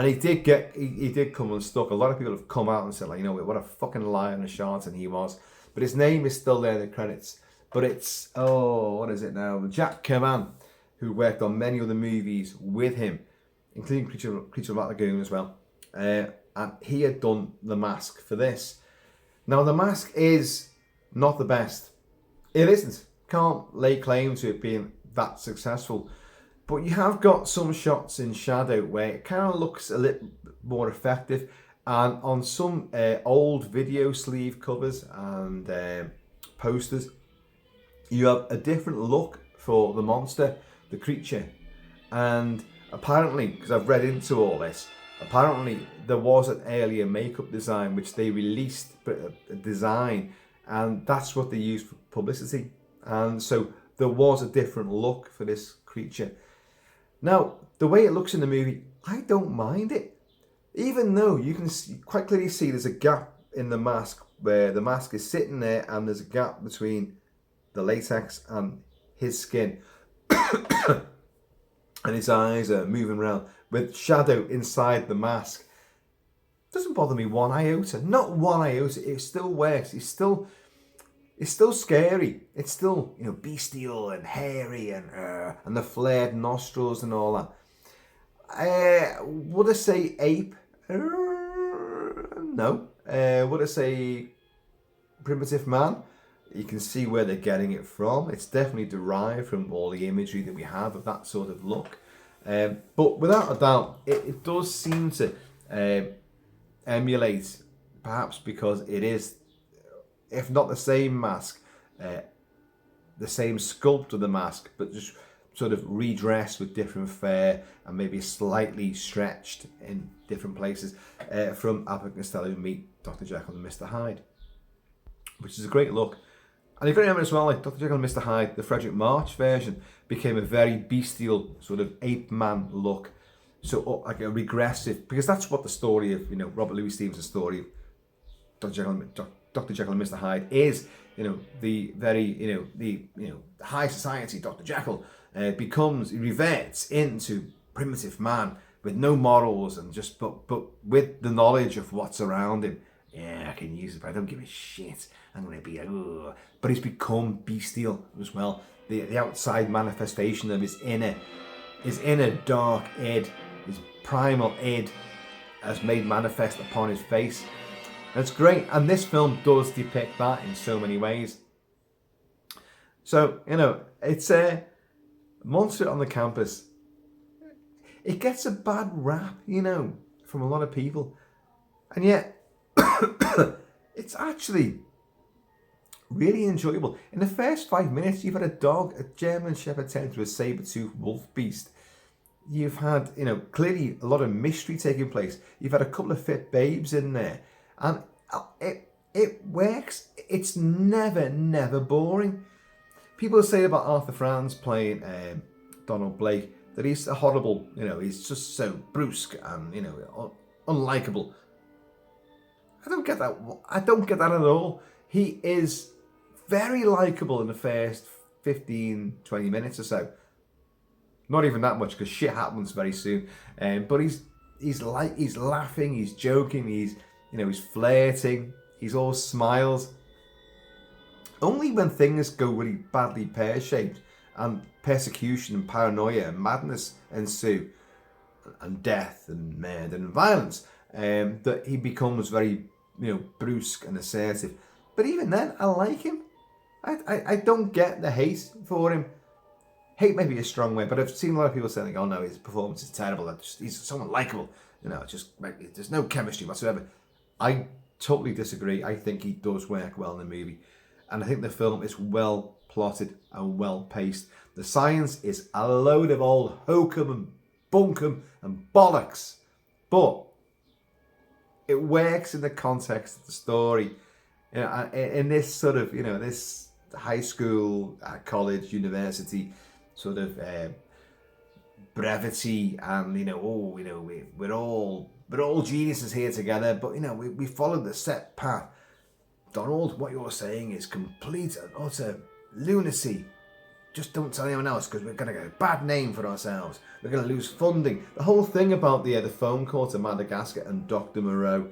he did come unstuck. A lot of people have come out and said, like, you know, what a fucking liar and a charlatan he was. But his name is still there in the credits. But it's, what is it now? Jack Kerman, who worked on many other movies with him, including Creature of Black Lagoon as well. And he had done the mask for this. Now, the mask is not the best. It isn't. Can't lay claim to it being that successful. But you have got some shots in shadow where it kind of looks a little more effective. And on some old video sleeve covers and posters, you have a different look for the monster, the creature. And apparently, because I've read into all this, apparently there was an earlier makeup design which they released, a design, and that's what they used for publicity. And so there was a different look for this creature. Now, the way it looks in the movie, I don't mind it. Even though you can quite clearly see there's a gap in the mask where the mask is sitting there and there's a gap between the latex and his skin. And his eyes are moving around with shadow inside the mask. Doesn't bother me one iota. Not one iota. It still works. It's still scary. It's still, you know, bestial and hairy and the flared nostrils and all that. Would I say ape? No. Would I say primitive man? You can see where they're getting it from. It's definitely derived from all the imagery that we have of that sort of look. But without a doubt, it does seem to emulate, perhaps because it is, if not the same mask, the same sculpt of the mask, but just sort of redressed with different fur and maybe slightly stretched in different places from Abbott and Costello meet Dr. Jekyll and Mr. Hyde, which is a great look. And you've got to remember as well, like Dr. Jekyll and Mr. Hyde, the Frederick March version became a very bestial sort of ape man look, so like a regressive, because that's what the story of, you know, Robert Louis Stevens' story of Dr. Jekyll and Mr. Hyde is. You know, the very, you know, high society Dr. Jekyll he reverts into primitive man with no morals and just, but with the knowledge of what's around him. Yeah, I can use it, but I don't give a shit. I'm going to be like, but he's become bestial as well. The outside manifestation of his inner dark id his primal id as made manifest upon his face. And it's great, and this film does depict that in so many ways. So, it's a Monster on the Campus. It gets a bad rap, from a lot of people. And yet, it's actually really enjoyable. In the first 5 minutes, you've had a dog, a German Shepherd turned into a saber-toothed wolf beast. You've had, clearly a lot of mystery taking place. You've had a couple of fit babes in there. And it works. It's never boring. People say about Arthur Franz playing Donald Blake that he's a horrible, he's just so brusque and, unlikable. I don't get that. I don't get that at all. He is very likable in the first 15, 20 minutes or so. Not even that much, because shit happens very soon. But he's laughing, he's joking, he's flirting, he's all smiles. Only when things go really badly pear-shaped and persecution and paranoia and madness ensue, and death and murder and violence, that he becomes very, brusque and assertive. But even then, I like him. I don't get the hate for him. Hate may be a strong word, but I've seen a lot of people saying, "Oh no, his performance is terrible. He's someone likable. There's no chemistry whatsoever." I totally disagree. I think he does work well in the movie, and I think the film is well plotted and well paced. The science is a load of old hokum and bunkum and bollocks, but it works in the context of the story. In this sort of, this high school, college, university sort of brevity, and we're all geniuses here together, but we follow the set path. Donald, what you're saying is complete and utter lunacy. Just don't tell anyone else, because we're going to get a bad name for ourselves. We're going to lose funding. The whole thing about the phone call to Madagascar and Dr. Moreau,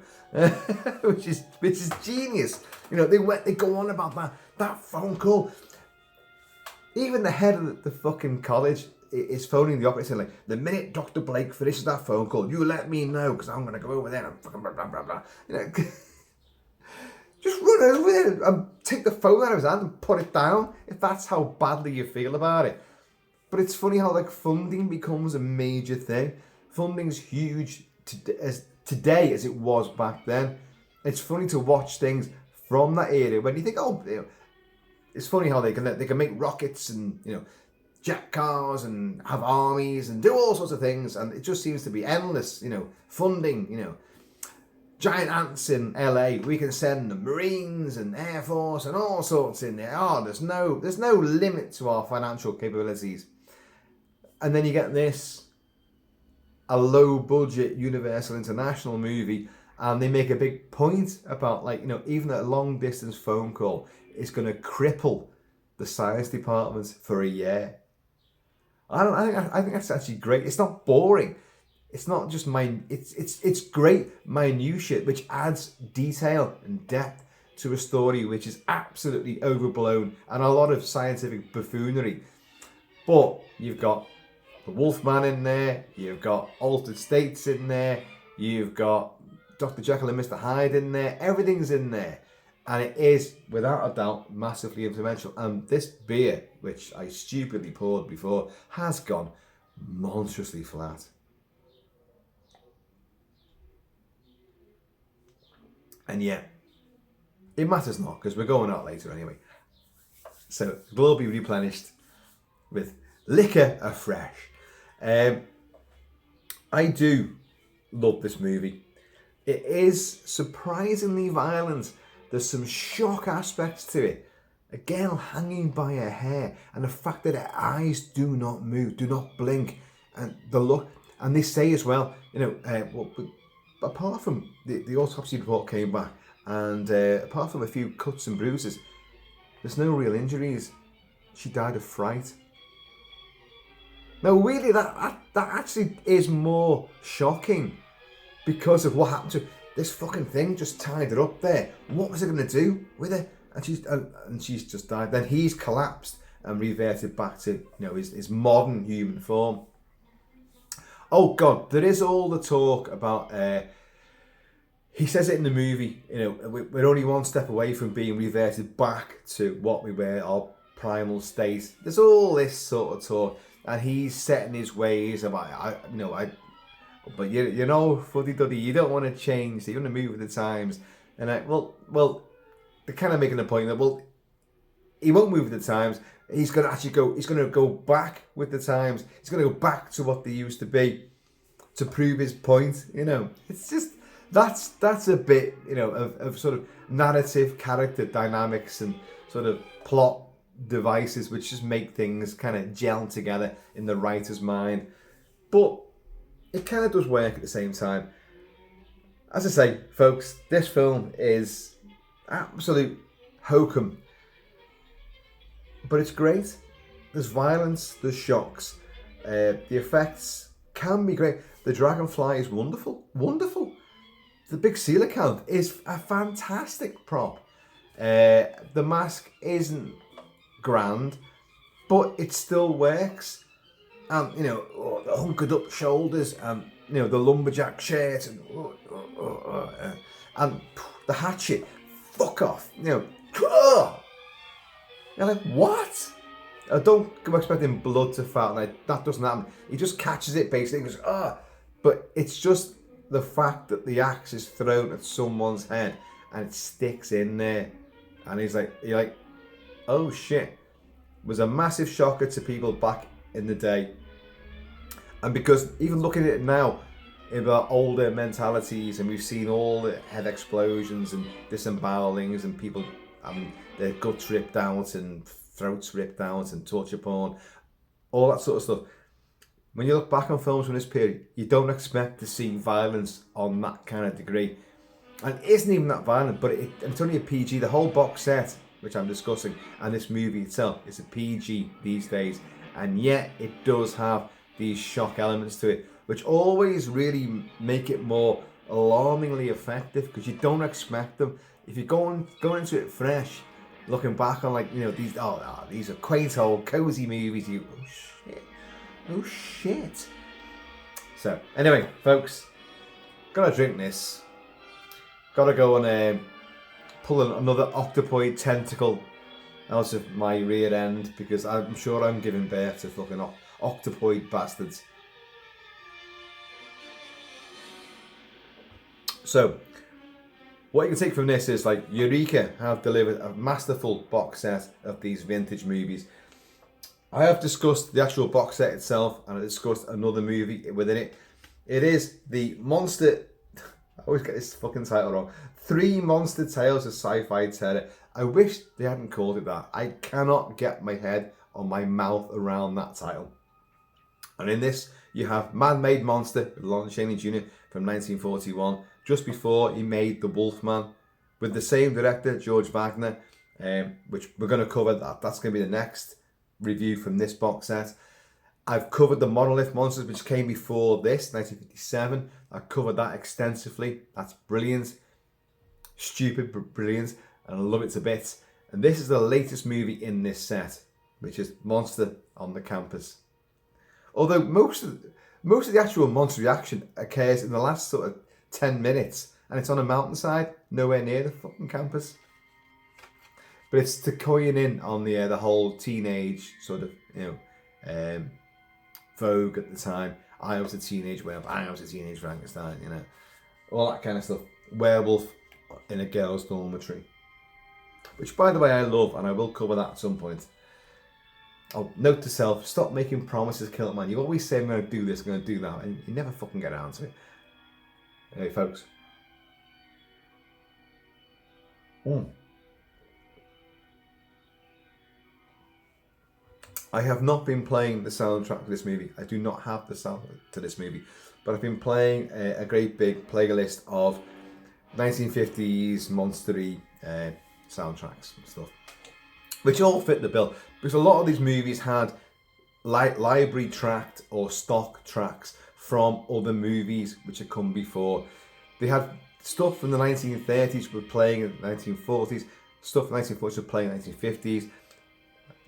which is genius. They go on about that phone call. Even the head of the fucking college is phoning the operator like, the minute Dr. Blake finishes that phone call, you let me know, because I'm going to go over there and fucking blah, blah, blah, blah. Just run over there and take the phone out of his hand and put it down, if that's how badly you feel about it. But it's funny how funding becomes a major thing. Funding's huge today as it was back then. It's funny to watch things from that era when you think, it's funny how they can make rockets and jet cars and have armies and do all sorts of things, and it just seems to be endless. Funding. Giant ants in LA. We can send the Marines and Air Force and all sorts in there. There's no limit to our financial capabilities. And then you get this, a low budget Universal International movie, and they make a big point about even a long distance phone call is going to cripple the science department for a year. I think that's actually great. It's not boring. It's not just it's great minutiae which adds detail and depth to a story which is absolutely overblown and a lot of scientific buffoonery. But you've got the Wolfman in there, you've got Altered States in there, you've got Dr. Jekyll and Mr. Hyde in there, everything's in there. And it is, without a doubt, massively influential. And this beer, which I stupidly poured before, has gone monstrously flat. And yet, it matters not, because we're going out later anyway. So, we'll be replenished with liquor afresh. I do love this movie. It is surprisingly violent. There's some shock aspects to it. A girl hanging by her hair, and the fact that her eyes do not move, do not blink, and the look. And they say as well, apart from the autopsy report came back, and apart from a few cuts and bruises, there's no real injuries. She died of fright. Now, really, that actually is more shocking because of what happened to this fucking thing. Just tied her up there. What was it going to do with her? And she's just died. Then he's collapsed and reverted back to his modern human form. Oh God, there is all the talk about. He says it in the movie. You know, we're only one step away from being reverted back to what we were, our primal state. There's all this sort of talk, and he's setting his ways about. But you know, fuddy duddy, you don't want to change. You want to move with the times. And well, they're kind of making a point that he won't move with the times. He's going to actually go. He's going to go back with the times. He's going to go back to what they used to be to prove his point. You know, it's just that's a bit, you know, of sort of narrative character dynamics and sort of plot devices which just make things kind of gel together in the writer's mind. But it kind of does work at the same time. As I say, folks, this film is absolute hokum. But it's great. There's violence, there's shocks. The effects can be great. The dragonfly is wonderful. Wonderful. The big seal account is a fantastic prop. The mask isn't grand, but it still works. And, you know, the hunkered up shoulders and, you know, the lumberjack shirt and the hatchet. Fuck off. You know, you're like, what? I don't go expecting blood to fall. Like, that doesn't happen. He just catches it basically and goes, But it's just the fact that the axe is thrown at someone's head and it sticks in there. And you're like, oh shit. It was a massive shocker to people back in the day. And because even looking at it now, in our older mentalities, and we've seen all the head explosions and disembowelings and people having their guts ripped out and throats ripped out and torture porn, all that sort of stuff. When you look back on films from this period, you don't expect to see violence on that kind of degree. And it isn't even that violent, but it's only a PG. The whole box set, which I'm discussing, and this movie itself is a PG these days. And yet it does have these shock elements to it, which always really make it more alarmingly effective, because you don't expect them. If you're going into it fresh, looking back on, like, you know, these are quaint old cozy movies, oh shit. So anyway, folks, gotta drink this. Gotta go and pull another octopoid tentacle out of my rear end, because I'm sure I'm giving birth to fucking octopoid bastards. So, what you can take from this is, like, Eureka have delivered a masterful box set of these vintage movies. I have discussed the actual box set itself, and I discussed another movie within it. It is the Monster... I always get this fucking title wrong. 3 Monster Tales of Sci-Fi Terror. I wish they hadn't called it that. I cannot get my head or my mouth around that title. And in this, you have Man-Made Monster with Lon Chaney Jr. from 1941, just before he made The Wolfman, with the same director, George Wagner, which we're going to cover. That's going to be the next review from this box set. I've covered the Monolith Monsters, which came before this, 1957. I covered that extensively. That's brilliant. Stupid, but brilliant. And I love it to bits. And this is the latest movie in this set, which is Monster on the Campus. Although most of the actual monster action occurs in the last sort of 10 minutes, and it's on a mountainside, nowhere near the fucking campus. But it's to coin in on the whole teenage sort of, you know, vogue at the time. I was a teenage werewolf, I was a teenage Frankenstein, you know, all that kind of stuff. Werewolf in a girl's dormitory, which, by the way, I love, and I will cover that at some point. Oh, note to self, stop making promises, Kilt-Man. You always say, I'm going to do this, I'm going to do that, and you never fucking get around to it. Anyway, folks. I have not been playing the soundtrack to this movie. I do not have the soundtrack to this movie. But I've been playing a great big playlist of 1950s monstery soundtracks and stuff, which all fit the bill. Because a lot of these movies had library tracked or stock tracks from other movies which had come before. They had stuff from the 1930s were playing in the 1940s, stuff from the 1940s were playing in the 1950s.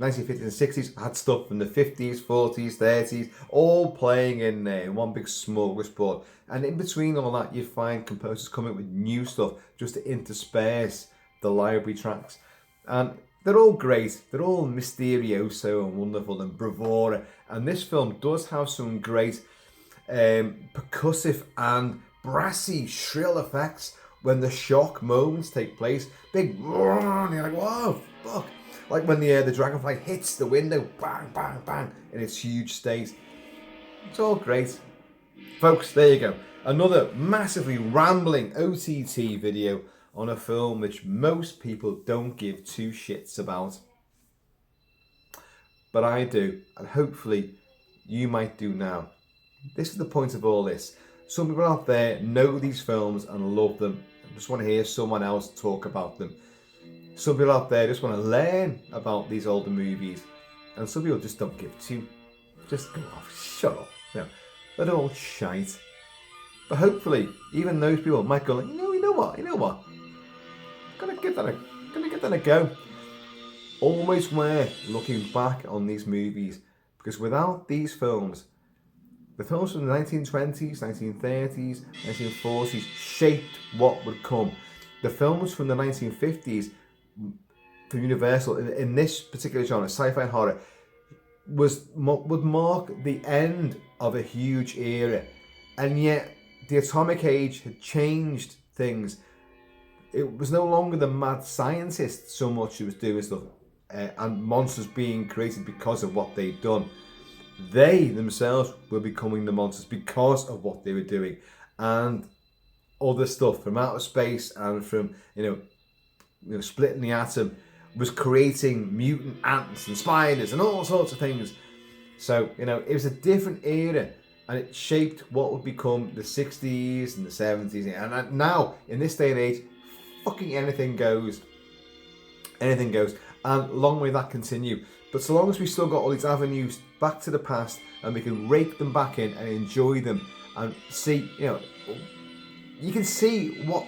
1950s and 60s had stuff from the 50s, 40s, 30s, all playing in one big smorgasbord. And in between all that, you find composers coming up with new stuff just to intersperse the library tracks. And they're all great. They're all mysterioso and wonderful and bravura. And this film does have some great percussive and brassy, shrill effects when the shock moments take place. Big roar, and you're like, whoa, fuck. Like when the dragonfly hits the window, bang, bang, bang, in its huge state. It's all great. Folks, there you go. Another massively rambling OTT video on a film which most people don't give two shits about. But I do, and hopefully you might do now. This is the point of all this. Some people out there know these films and love them. I just want to hear someone else talk about them. Some people out there just want to learn about these older movies. And some people just don't give two. Just go off, shut up. You know, they're all shite. But hopefully, even those people might go like, you know what? Gonna give that a go. Always worth looking back on these movies, because without these films, the films from the 1920s, 1930s, 1940s shaped what would come. The films from the 1950s from Universal in this particular genre, sci-fi and horror, would mark the end of a huge era, and yet the atomic age had changed things. It was no longer the mad scientist so much who was doing stuff and monsters being created because of what they'd done. They themselves were becoming the monsters because of what they were doing, and other stuff from outer space and from splitting the atom was creating mutant ants and spiders and all sorts of things. So it was a different era, and it shaped what would become the 60s and the 70s. And now, in this day and age, fucking anything goes. Anything goes. And long may that continue. But so long as we still got all these avenues back to the past, and we can rake them back in and enjoy them and see, you can see what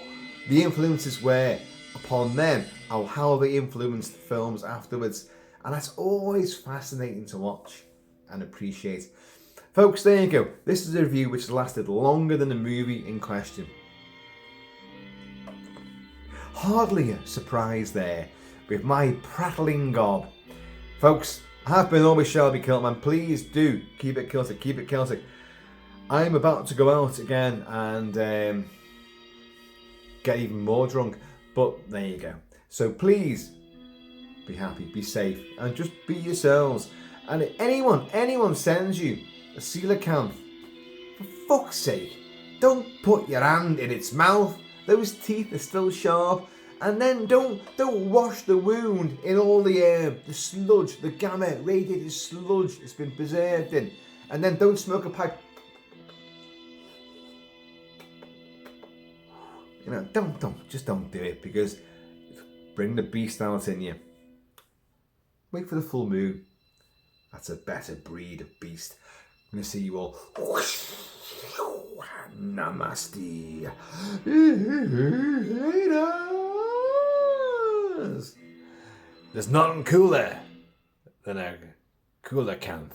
the influences were upon them and how they influenced films afterwards. And that's always fascinating to watch and appreciate. Folks, there you go. This is a review which lasted longer than the movie in question. Hardly a surprise there with my prattling gob. Folks, I have been always Shelby Kilt-Man. Please do keep it Celtic, keep it Celtic. I'm about to go out again and get even more drunk, but there you go. So please be happy, be safe, and just be yourselves. And if anyone sends you a coelacanth, for fuck's sake, don't put your hand in its mouth. Those teeth are still sharp. And then don't wash the wound in all the sludge, the gamma radiated sludge it's been preserved in. And then don't smoke a pipe. Don't do it, because bring the beast out in you. Wait for the full moon. That's a better breed of beast. I'm gonna see you all. Namaste. There's nothing cooler than a coelacanth.